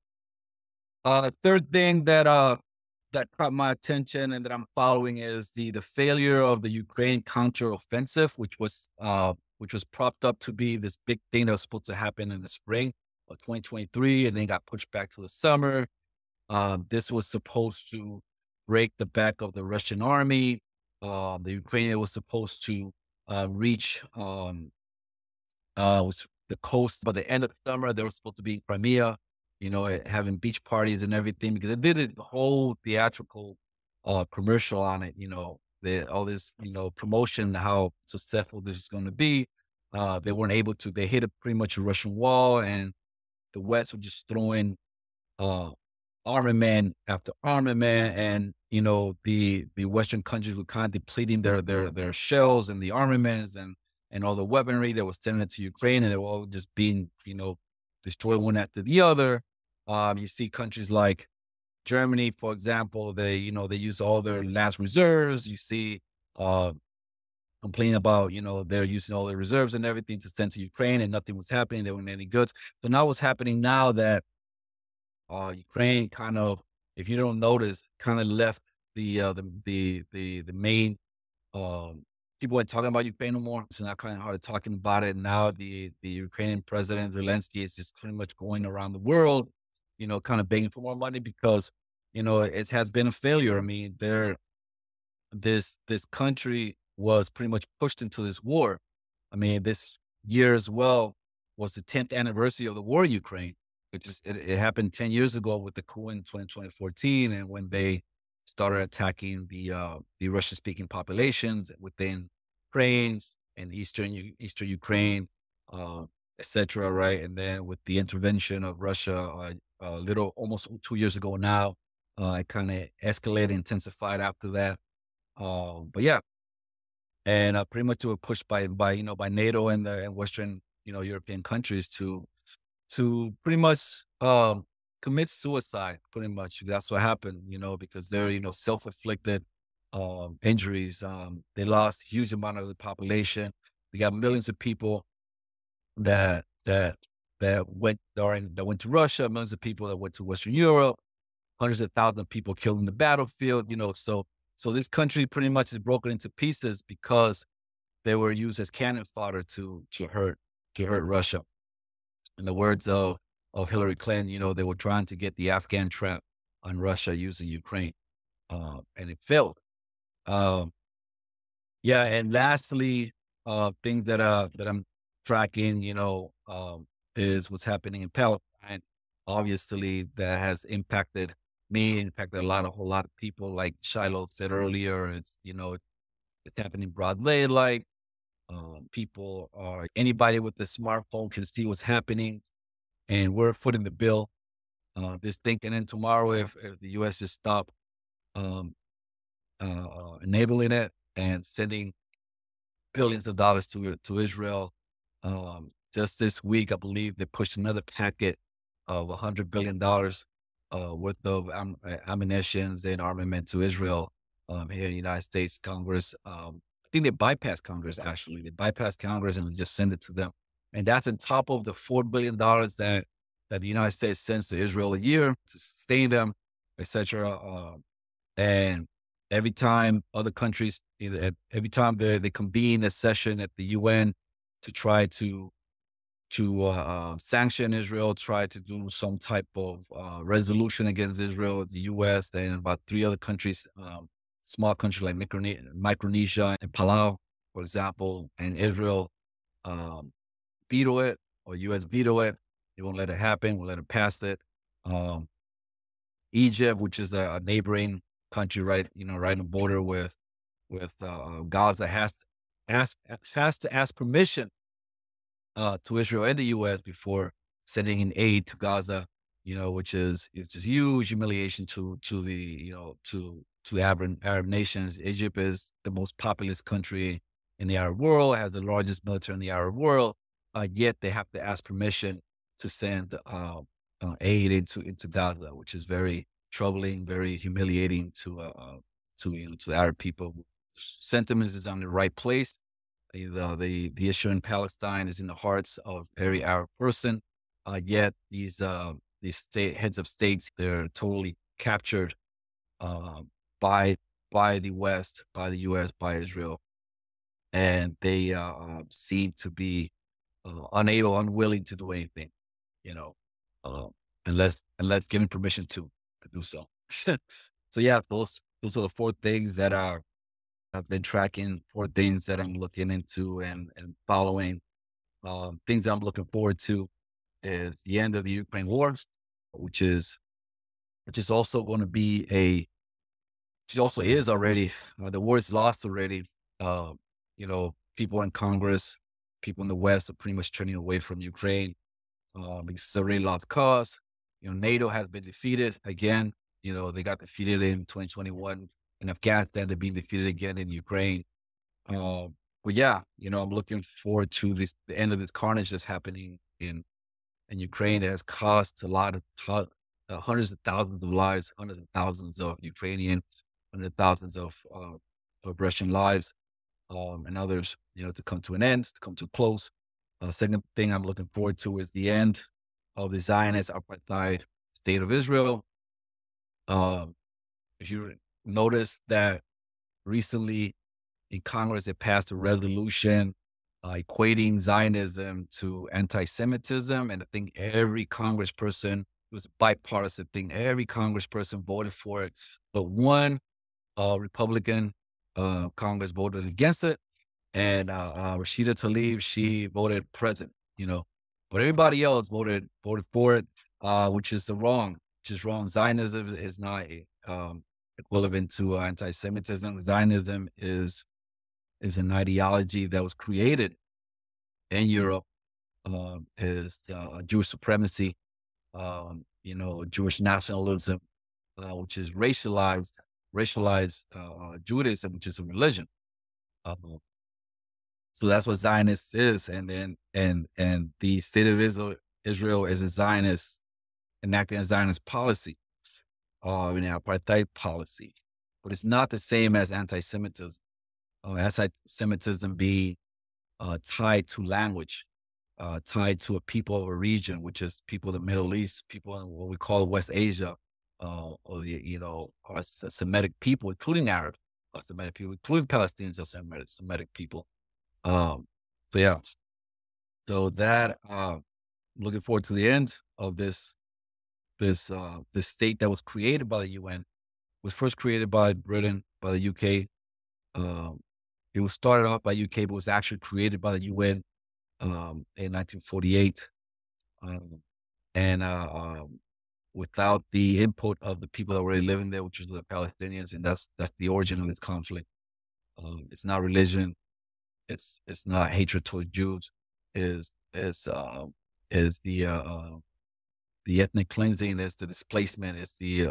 Third thing that caught my attention and that I'm following is the failure of the Ukraine counteroffensive, which was propped up to be this big thing that was supposed to happen in the spring of 2023, and then got pushed back to the summer. This was supposed to break the back of the Russian army. The Ukrainian was supposed to reach was the coast by the end of the summer. They were supposed to be in Crimea, having beach parties and everything, because they did a whole theatrical commercial on it. All this promotion, how successful this is going to be. They weren't able to. They hit pretty much a Russian wall, and the West were just throwing armament after armament, and the Western countries were kind of depleting their shells and the armaments and all the weaponry that was sending it to Ukraine, and they were all just being destroyed one after the other. You see countries like Germany, for example, they use all their last reserves. You see complain about they're using all their reserves and everything to send to Ukraine, and nothing was happening. There weren't any goods. So now what's happening now that Ukraine kind of, if you don't notice, kind of left the main people aren't talking about Ukraine no more. It's not kind of hard talking about it now. The Ukrainian president Zelensky is just pretty much going around the world, kind of begging for more money because it has been a failure. I mean, this country was pretty much pushed into this war. I mean, this year as well was the 10th anniversary of the war in Ukraine, which is, it happened 10 years ago with the coup in 2014, and when they started attacking the Russian-speaking populations within Ukraine and Eastern Ukraine, etc. Right, and then with the intervention of Russia, almost 2 years ago now, it kind of escalated, intensified after that. But yeah, and pretty much were pushed by NATO and Western European countries to pretty much commit suicide. Pretty much that's what happened, because they're self-inflicted injuries. They lost a huge amount of the population. We got millions of people that went to Russia, millions of people that went to Western Europe, hundreds of thousands of people killed in the battlefield. So this country pretty much is broken into pieces because they were used as cannon fodder to hurt Russia. In the words of Hillary Clinton, they were trying to get the Afghan trap on Russia using Ukraine, and it failed. Yeah, and lastly, things that I'm tracking, is what's happening in Palestine. obviously that has impacted me, impacted a whole lot of people. Like Shiloh said earlier, it's happening broad daylight. People are anybody with a smartphone can see what's happening, and we're footing the bill. Just thinking in tomorrow, if the U.S. just stop um, enabling it and sending billions of dollars to Israel. Just this week, I believe they pushed another packet of $100 billion worth of ammunitions and armament to Israel here in the United States Congress. I think they bypassed Congress, actually. They bypassed Congress and just send it to them. And that's on top of the $4 billion that the United States sends to Israel a year to sustain them, etc. And every time other countries, every time they convene a session at the UN to try to sanction Israel, try to do some type of resolution against Israel, the U.S. and about 3 other countries, small countries like Micronesia and Palau, for example, and Israel veto it, or U.S. veto it. They won't let it happen. We'll let it pass it. Egypt, which is a neighboring country, right on the border with Gaza, has to ask permission to Israel and the U.S. before sending in aid to Gaza. Which is huge humiliation to the Arab nations. Egypt is the most populous country in the Arab world, has the largest military in the Arab world, yet they have to ask permission to send aid into Gaza, which is very troubling, very humiliating to the Arab people. Sentiments is on the right place. The issue in Palestine is in the hearts of every Arab person. Yet these heads of states, they're totally captured by the West, by the U.S., by Israel, and they seem to be unwilling to do anything, uh, unless given permission to do so. So yeah, those are the 4 things that I've been tracking, 4 things that I'm looking into and following. Things I'm looking forward to is the end of the Ukraine war, which is also going to be which also is already, the war is lost already. People in Congress, people in the West are pretty much turning away from Ukraine because it's already lost cause. NATO has been defeated again. They got defeated in 2021 in Afghanistan. They're being defeated again in Ukraine. But yeah, I'm looking forward to the end of this carnage that's happening in Ukraine that has cost a lot of hundreds of thousands of lives, hundreds of thousands of Ukrainians, hundreds of thousands of Russian lives, and others, to come to an end, to come to a close. Second thing I'm looking forward to is the end of the Zionist apartheid state of Israel. If you notice that recently in Congress, they passed a resolution equating Zionism to anti-Semitism. And I think every congressperson, it was a bipartisan thing, every congressperson voted for it. But one Republican Congress voted against it. And Rashida Tlaib, she voted present, but everybody else voted for it, which is wrong. Zionism is not equivalent to anti-Semitism. Zionism is an ideology that was created in Europe, is Jewish supremacy, Jewish nationalism, which is racialized Judaism, which is a religion. So that's what Zionist is, and the state of Israel is a Zionist, enacting a Zionist policy, an apartheid policy, but it's not the same as anti-Semitism. Anti-Semitism being tied to language, tied to a people of a region, which is people of the Middle East, people in what we call West Asia, or are Semitic people, including Arab, Semitic people, including Palestinians, are Semitic people. So yeah, so that looking forward to the end of this state that was created by the UN, was first created by Britain, by the UK. It was started off by UK, but was actually created by the UN in 1948. and without the input of the people that were already living there, which is the Palestinians, and that's the origin of this conflict. It's not religion. It's not hatred towards Jews. Is the ethnic cleansing, is the displacement, is the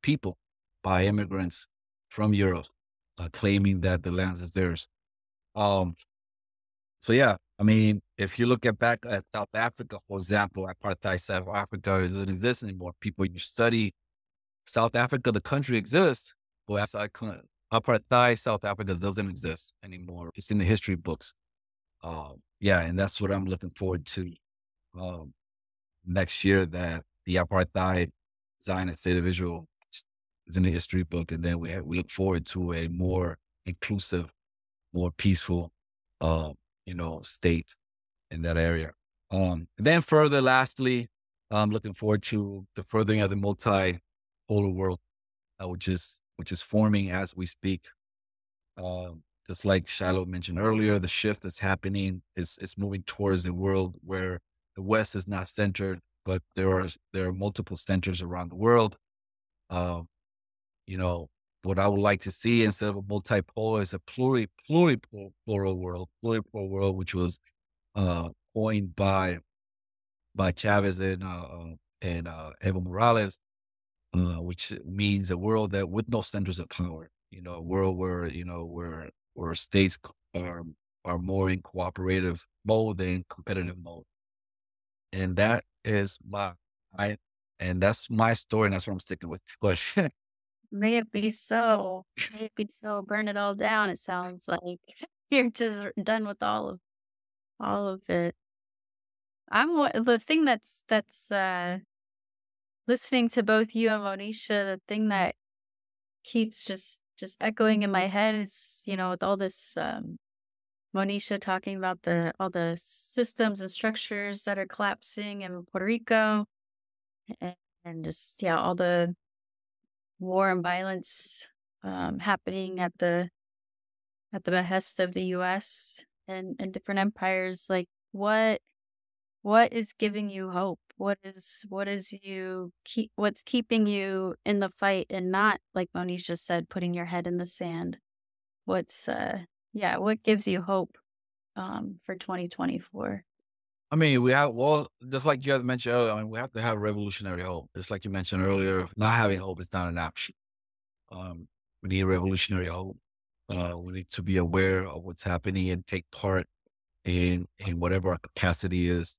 people by immigrants from Europe claiming that the land is theirs. So yeah, I mean, if you look back at South Africa, for example, apartheid South Africa doesn't exist anymore. People, you study South Africa, the country exists, but apartheid South Africa doesn't exist anymore. It's in the history books. Yeah, and that's what I'm looking forward to next year, that the apartheid Zionist state of Israel is in the history book, and then we look forward to a more inclusive, more peaceful, state in that area. And then further, lastly, I'm looking forward to the furthering of the multi-polar world, which is forming as we speak. Just like Shiloh mentioned earlier, the shift that's happening is moving towards a world where the West is not centered, but there are multiple centers around the world. What I would like to see instead of a multipolar is a plural world, which was coined by Chavez and Evo Morales, which means a world that with no centers of power. A world where where states are more in cooperative mode than competitive mode, and that is and that's my story, and that's what I'm sticking with. But May it be so. May it be so. Burn it all down. It sounds like you're just done with all of it. The thing that's listening to both you and Monisha, the thing that keeps just echoing in my head is, with all this Monisha talking about all the systems and structures that are collapsing in Puerto Rico, and just all the war and violence happening at the behest of the U.S. and different empires. Like, what is giving you hope? What's keeping you in the fight and not, like Monisha said, putting your head in the sand? What gives you hope for 2024? I mean, just like you had mentioned earlier, I mean, we have to have revolutionary hope. Just like you mentioned earlier, not having hope is not an option. We need revolutionary hope. We need to be aware of what's happening and take part in whatever our capacity is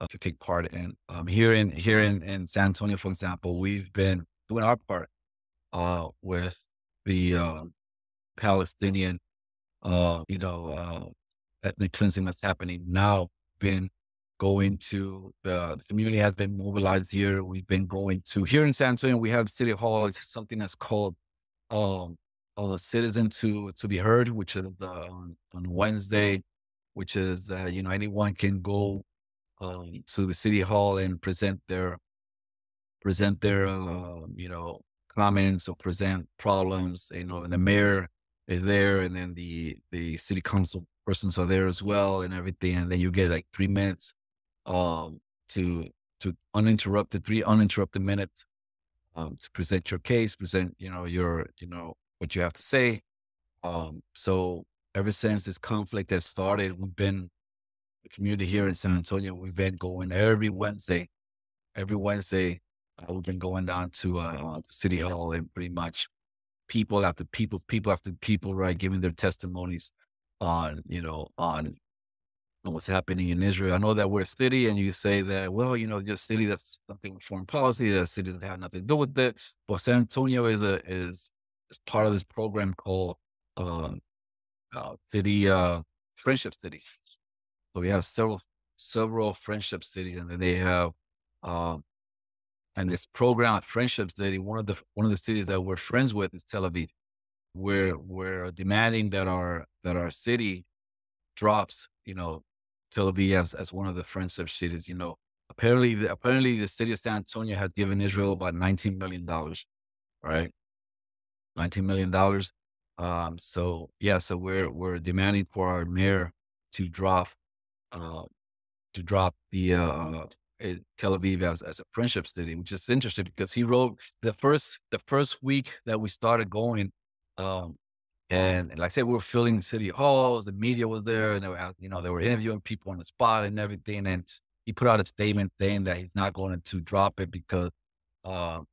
to take part in. Here in San Antonio, for example, we've been doing our part with the Palestinian, ethnic cleansing that's happening now. Been going to the community has been mobilized here. We've been going to here in San Antonio. We have City Hall. It's something that's called Citizen to be Heard, which is on Wednesday, which is anyone can go to the City Hall and present their comments or present problems. And the mayor is there, and then the city council persons are there as well, and everything. And then you get like 3 minutes to three uninterrupted minutes to present your case, present your what you have to say. So ever since this conflict has started, the community here in San Antonio, we've been going every Wednesday. We've been going down to City Hall, and pretty much people after people, right, giving their testimonies on what's happening in Israel. I know that we're a city, and you say that, well, your city, that's something with foreign policy. That city doesn't have nothing to do with it. But San Antonio is part of this program called city friendship cities. So we have several friendship cities, and then they have and this program at Friendship City. One of the cities that we're friends with is Tel Aviv. We're demanding that our city drops, Tel Aviv as one of the friendship cities. Apparently the city of San Antonio has given Israel about $19 million, right? $19 million. So we're demanding for our mayor to drop the Tel Aviv as a friendship city, which is interesting because he wrote the first week that we started going, um, and like I said, we were filling city halls, the media was there, and they were, they were interviewing people on the spot and everything. And he put out a statement saying that he's not going to drop it because um,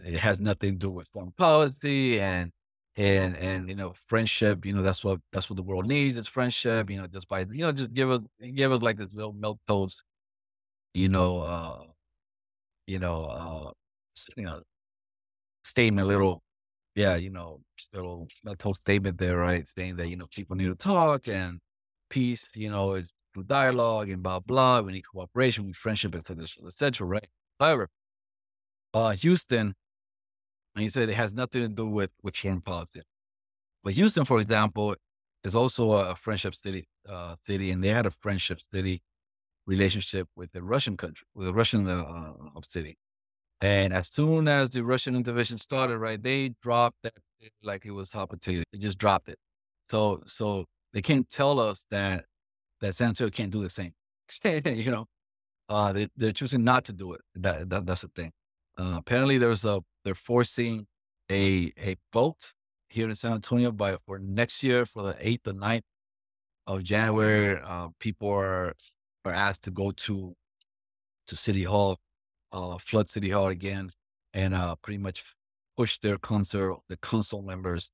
it has nothing to do with foreign policy and friendship. That's what the world needs is friendship. Just by just give us like this little milk toast. You know, uh, s- you know, statement, little, yeah, little toast statement there, right? Saying that people need to talk and peace, is through dialogue and blah blah. We need cooperation, we need friendship, etc. Right? However, Houston, and you said it has nothing to do with foreign policy. But Houston, for example, is also a friendship city, and they had a friendship city relationship with the Russian country, with the Russian city. And as soon as the Russian intervention started, right, they dropped that like it was hot potato. They just dropped it. So they can't tell us that San Antonio can't do the same. They're choosing not to do it. That's the thing. Apparently, they're forcing a vote here in San Antonio for next year for the 8th or 9th of January. People are asked to go to City Hall, flood City Hall again, and pretty much push the council members,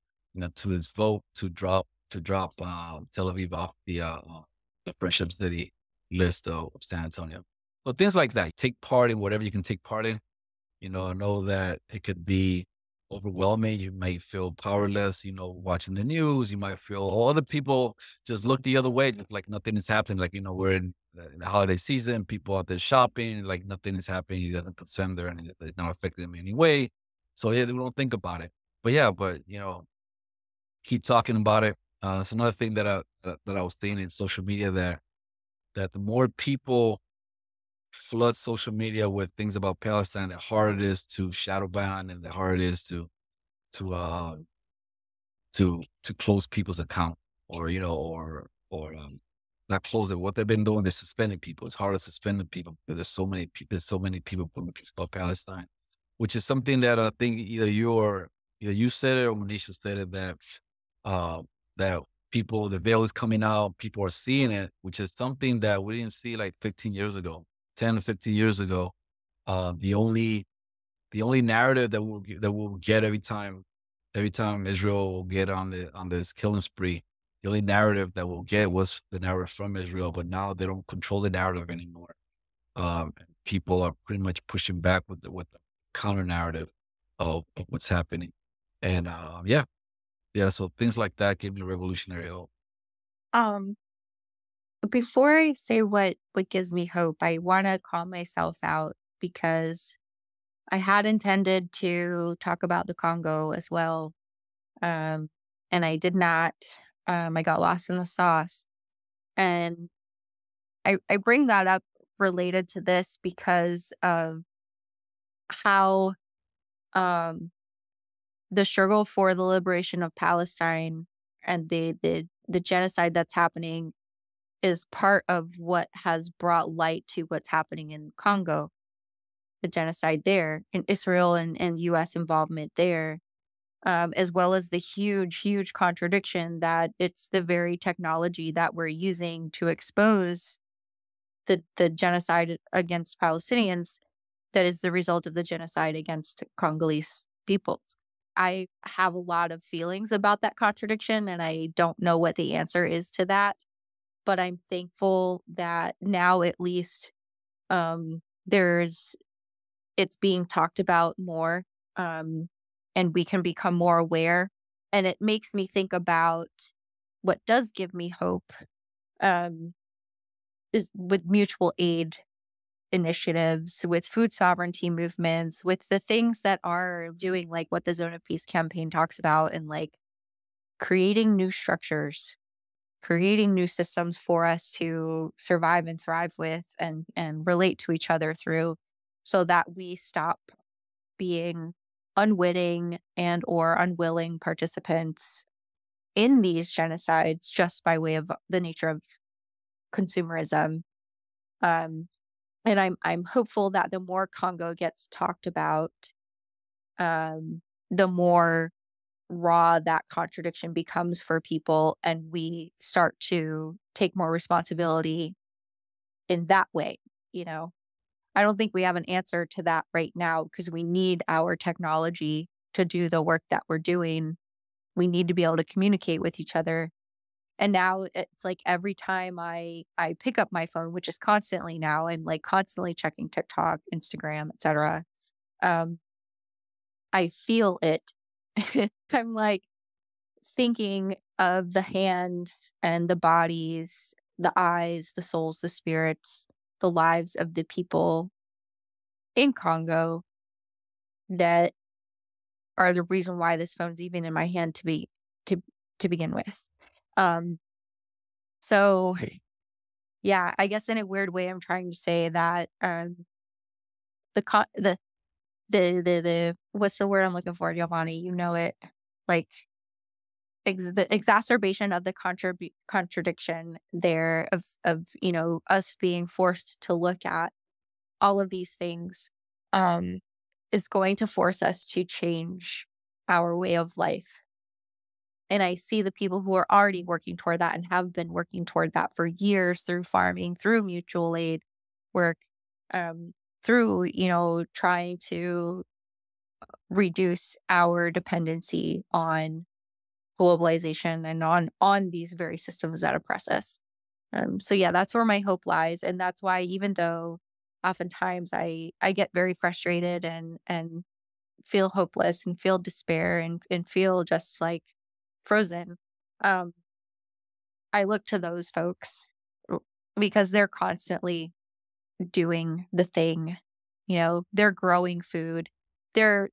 to this vote to drop Tel Aviv off the Friendship City list of San Antonio. So things like that. Take part in whatever you can take part in. Know that it could be overwhelming. You might feel powerless, watching the news. You might feel other people just look the other way, just like nothing is happening. Like, we're in the holiday season, people out there shopping, like nothing is happening. It doesn't concern them and it's not affecting them in any way. So yeah, they don't think about it. But yeah, keep talking about it. It's another thing that I was seeing in social media that the more people flood social media with things about Palestine, the harder it is to shadow ban and the harder it is to uh to close people's account or not close it. What they've been doing, they're suspending people. It's hard to suspend people because there's so many people putting things about Palestine, which is something that I think either you said it or Monisha said it uh that the veil is coming out, people are seeing it, which is something that we didn't see like 15 years ago. 10 to 15 years ago, the only narrative that we'll get every time Israel will get on this killing spree, the only narrative that we'll get was the narrative from Israel. But now they don't control the narrative anymore. People are pretty much pushing back with the counter narrative of what's happening, and yeah. So things like that give me revolutionary hope. Um, Before I say what gives me hope, I want to call myself out because I had intended to talk about the Congo as well, um, and I did not. I got lost in the sauce, and I bring that up related to this because of how um, the struggle for the liberation of Palestine and the genocide that's happening is part of what has brought light to what's happening in Congo, the genocide there, in Israel and U.S. involvement there, as well as the huge, huge contradiction that it's the very technology that we're using to expose the genocide against Palestinians that is the result of the genocide against Congolese peoples. I have a lot of feelings about that contradiction, and I don't know what the answer is to that. But I'm thankful that now at least there's it's being talked about more, um, and we can become more aware. And it makes me think about what does give me hope um, is with mutual aid initiatives, with food sovereignty movements, with the things that are doing like what the Zone of Peace campaign talks about, and like creating new structures, creating new systems for us to survive and thrive with and relate to each other through, so that we stop being unwitting and or unwilling participants in these genocides just by way of the nature of consumerism. Um, And I'm hopeful that the more Congo gets talked about, the more raw that contradiction becomes for people, and we start to take more responsibility in that way. I don't think we have an answer to that right now, because we need our technology to do the work that we're doing. We need to be able to communicate with each other. And now it's like every time I pick up my phone, which is constantly now, I'm like constantly checking TikTok, Instagram, etc. Um, I feel it. I'm like thinking of the hands and the bodies, the eyes, the souls, the spirits, the lives of the people in Congo that are the reason why this phone's even in my hand to begin with. So yeah, I guess in a weird way, I'm trying to say that the what's the word I'm looking for, Giovanni? You know it, like the exacerbation of the contradiction there of us being forced to look at all of these things is going to force us to change our way of life. And I see the people who are already working toward that and have been working toward that for years through farming, through mutual aid work, through, trying to reduce our dependency on globalization and on these very systems that oppress us. So yeah, that's where my hope lies. And that's why, even though oftentimes I get very frustrated and feel hopeless and feel despair and feel just like frozen, I look to those folks because they're constantly doing the thing. They're growing food. They're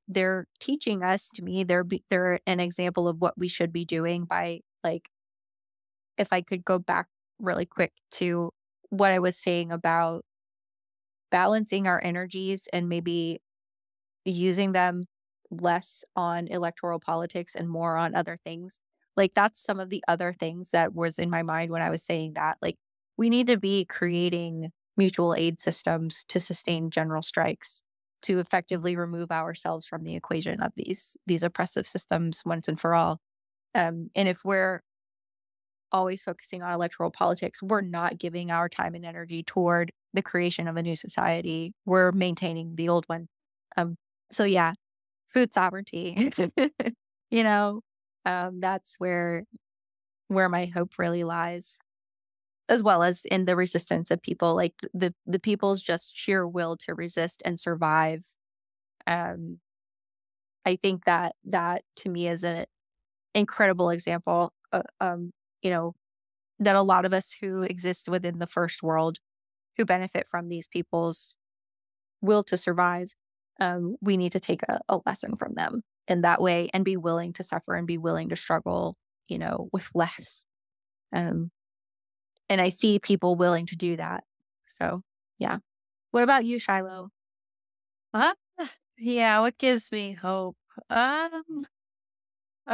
teaching us. To me, they're an example of what we should be doing. By, like, if I could go back really quick to what I was saying about balancing our energies and maybe using them less on electoral politics and more on other things. Like, that's some of the other things that was in my mind when I was saying that. Like, we need to be creating mutual aid systems to sustain general strikes, to effectively remove ourselves from the equation of these oppressive systems once and for all. And if we're always focusing on electoral politics, we're not giving our time and energy toward the creation of a new society. We're maintaining the old one. So yeah, food sovereignty, that's where my hope really lies, as well as in the resistance of people, like the people's just sheer will to resist and survive. I think that to me is an incredible example, that a lot of us who exist within the first world, who benefit from these people's will to survive, we need to take a lesson from them in that way and be willing to suffer and be willing to struggle, with less. And I see people willing to do that. So, yeah. What about you, Shiloh? Yeah, what gives me hope? A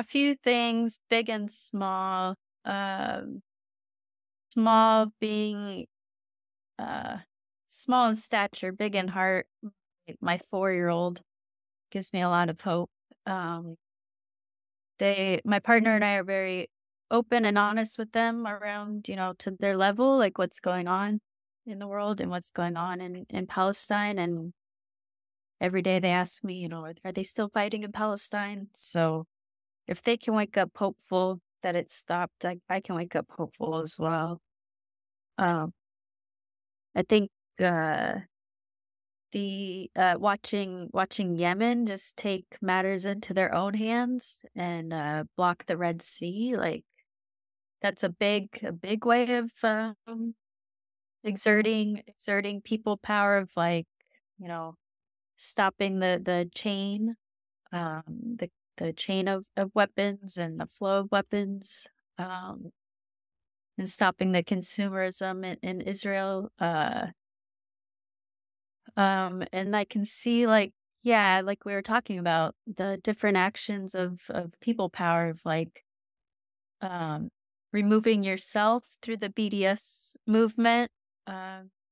few things, big and small. Small being small in stature, big in heart. My 4-year-old gives me a lot of hope. My partner and I are very open and honest with them around, to their level, like what's going on in the world and what's going on in Palestine. And every day they ask me, are they still fighting in Palestine? So if they can wake up hopeful that it stopped, I can wake up hopeful as well. I think watching Yemen just take matters into their own hands and block the Red Sea, like that's a big way of exerting people power, of, like, stopping the chain, the chain of weapons and the flow of weapons, and stopping the consumerism in Israel. And I can see, like we were talking about, the different actions of people power, of like removing yourself through the BDS movement,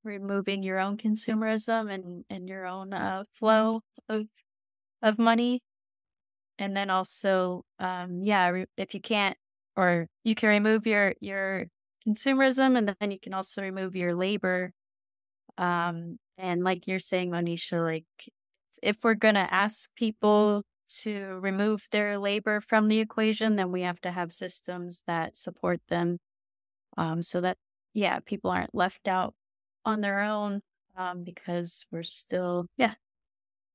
removing your own consumerism and your own flow of money. And then also, if you can't, or you can remove your consumerism, and then you can also remove your labor. And like you're saying, Monisha, like if we're gonna ask people to remove their labor from the equation, then we have to have systems that support them, so that people aren't left out on their own, because we're still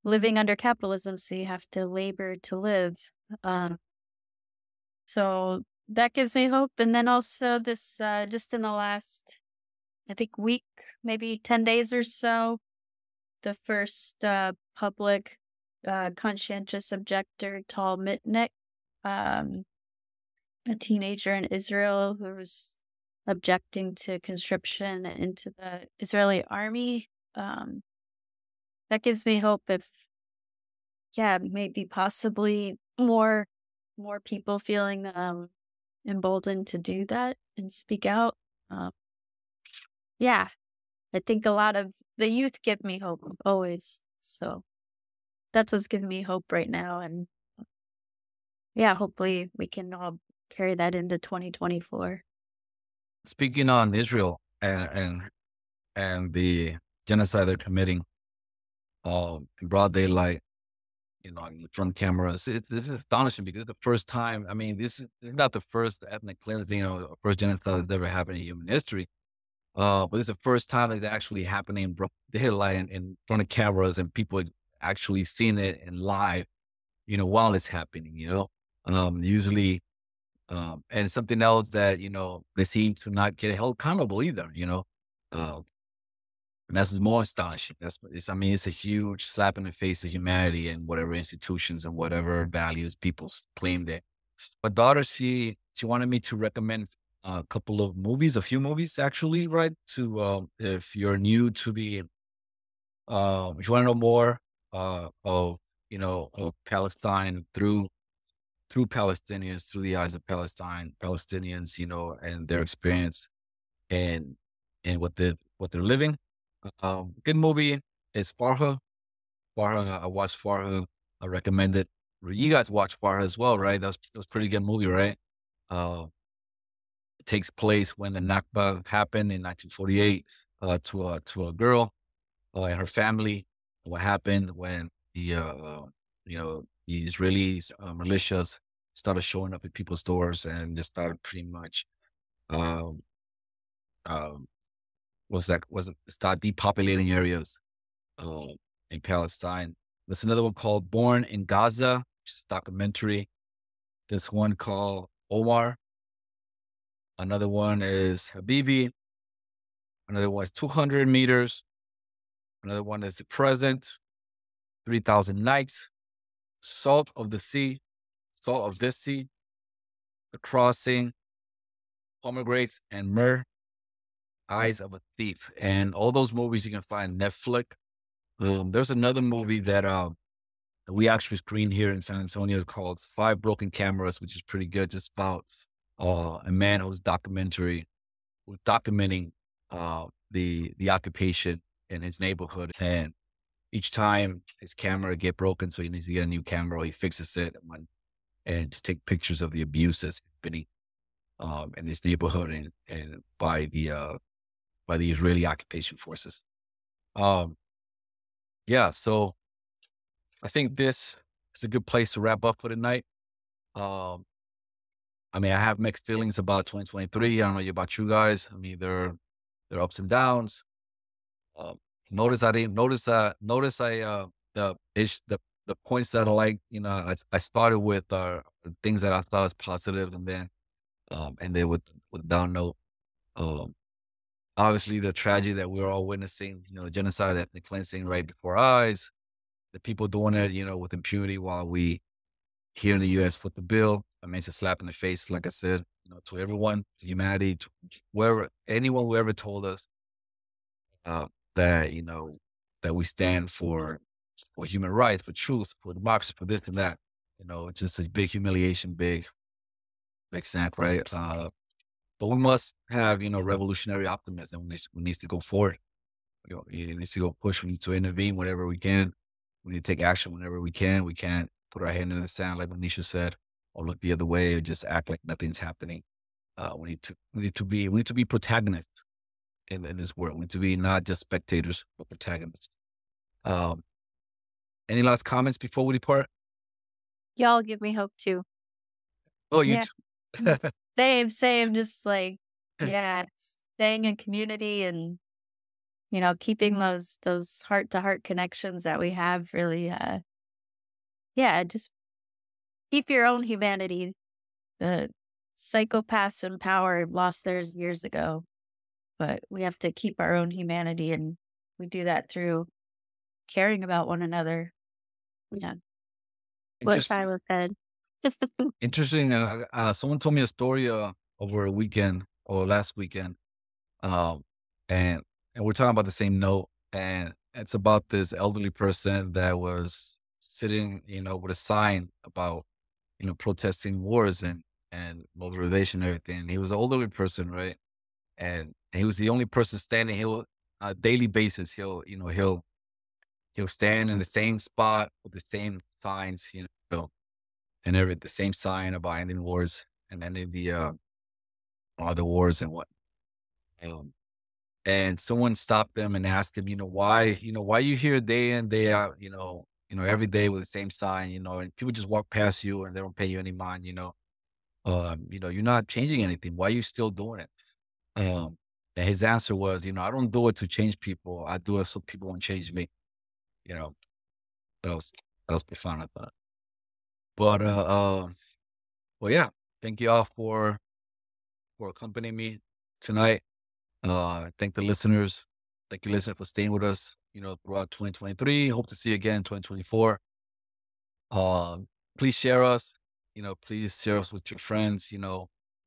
living under capitalism, so you have to labor to live. Um, so that gives me hope. And then also this, just in the last, I think, week, maybe 10 days or so, the first public conscientious objector, Tal Mitnick, um, a teenager in Israel who was objecting to conscription into the Israeli army. That gives me hope if, maybe possibly more people feeling emboldened to do that and speak out. I think a lot of the youth give me hope always. So that's what's giving me hope right now. And hopefully we can all carry that into 2024. Speaking on Israel and the genocide they're committing in broad daylight, in front cameras, it's astonishing because it's the first time. I mean, this is not the first ethnic cleansing, first genocide that's ever happened in human history. But it's the first time it's actually happening in broad daylight in front of cameras and people actually seeing it in live, while it's happening, usually, and something else that, they seem to not get held accountable either, and that's more astonishing. It's a huge slap in the face of humanity and whatever institutions and whatever values people claim that. My daughter, she wanted me to recommend a few movies actually, right? To if you're new to the, if you want to know more of Palestine through Palestinians, through the eyes of Palestinians, and their experience and what they're living. Good movie is Farha. I watched Farha. I recommend it. You guys watched Farha as well, right? That was pretty good movie, right? It takes place when the Nakba happened in 1948 to a girl and her family. What happened when the Israeli militias started showing up at people's doors and just started pretty much um, um, start depopulating areas in Palestine. There's another one called Born in Gaza, which is a documentary. There's one called Omar. Another one is Habibi. Another one is 200 meters. Another one is The Present, 3,000 Nights, Salt of this Sea, The Crossing, Pomegranates and Myrrh, Eyes of a Thief. And all those movies you can find on Netflix. There's another movie that we actually screened here in San Antonio called Five Broken Cameras, which is pretty good. Just about a man who's documenting the occupation in his neighborhood. And each time his camera get broken, so he needs to get a new camera, he fixes it and to take pictures of the abuses happening in his neighborhood and by the Israeli occupation forces. So I think this is a good place to wrap up for the night. I have mixed feelings about 2023. I don't know about you guys. There are ups and downs. Notice I the points that I like, I started with things that I thought was positive and then with down note. Obviously the tragedy that we're all witnessing, genocide, ethnic cleansing right before our eyes, the people doing it, with impunity while we here in the US foot the bill. It's a slap in the face, like I said, to everyone, to humanity, to anyone who ever told us that, that we stand for human rights, for truth, for democracy, for this and that. It's just a big humiliation, big snap, right? But we must have, revolutionary optimism. We need to go forward. it needs to go push. We need to intervene whenever we can. We need to take action whenever we can. We can't put our hand in the sand, like Monisha said, or look the other way, or just act like nothing's happening. We need to be protagonists in this world. We need to be not just spectators, but protagonists. Any last comments before we depart? Y'all give me hope too. Oh, you Yeah. too. Same. Just like, yeah, staying in community and, keeping those heart to heart connections that we have really, just keep your own humanity. The psychopaths in power lost theirs years ago, but we have to keep our own humanity, and we do that through caring about one another. Yeah. What Interesting. Shiloh said. Interesting. Someone told me a story over a weekend or last weekend, and we're talking about the same note, and it's about this elderly person that was sitting, with a sign about, protesting wars and mobilization and everything. He was an elderly person, right? And he was the only person standing. He'll on a daily basis, he'll stand in the same spot with the same signs, and the same sign about ending wars and ending the other wars and what. And someone stopped them and asked him, why you here day in, day out, every day with the same sign, and people just walk past you and they don't pay you any mind, you're not changing anything. Why are you still doing it? And his answer was, I don't do it to change people. I do it so people won't change me. That was profound, I thought. But well, yeah. Thank you all for accompanying me tonight. Thank the listeners. Thank you, listener, for staying with us, throughout 2023. Hope to see you again in 2024. Please share us. Please share us with your friends.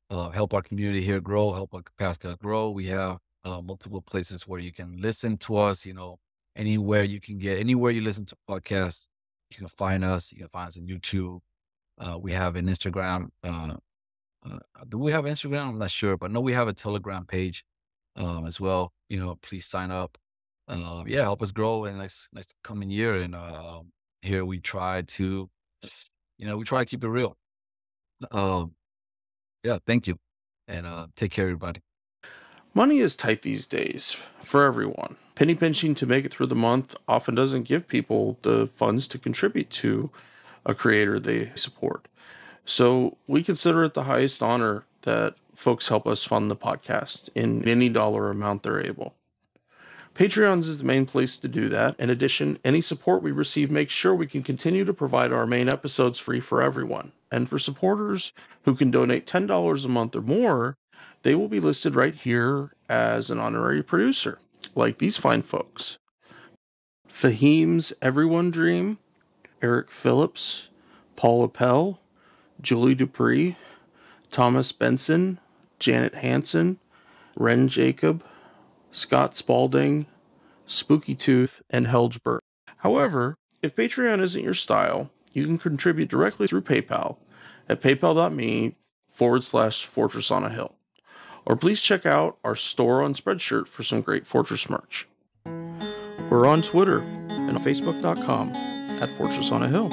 Help our community here grow. Help our podcast grow. We have multiple places where you can listen to us. Anywhere you listen to podcasts, you can find us. You can find us on YouTube. We have an Instagram. Do we have Instagram? I'm not sure, but no, we have a Telegram page as well. Please sign up. Help us grow in next coming year. And here we try to, keep it real. Thank you, and take care, everybody. Money is tight these days for everyone. Penny pinching to make it through the month often doesn't give people the funds to contribute to a creator they support. So we consider it the highest honor that folks help us fund the podcast in any dollar amount they're able. Patreons is the main place to do that. In addition, any support we receive makes sure we can continue to provide our main episodes free for everyone. And for supporters who can donate $10 a month or more, they will be listed right here as an honorary producer, like these fine folks. Fahim's Everyone Dream, Eric Phillips, Paul Appel, Julie Dupree, Thomas Benson, Janet Hansen, Ren Jacob, Scott Spalding, Spooky Tooth, and Helgeberg. However, if Patreon isn't your style, you can contribute directly through PayPal at paypal.me/Fortress on a Hill. Or please check out our store on Spreadshirt for some great Fortress merch. We're on Twitter and Facebook.com/Fortress on a Hill.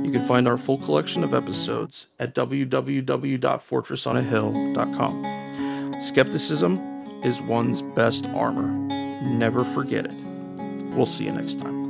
You can find our full collection of episodes at www.fortressonahill.com. Skepticism is one's best armor. Never forget it. We'll see you next time.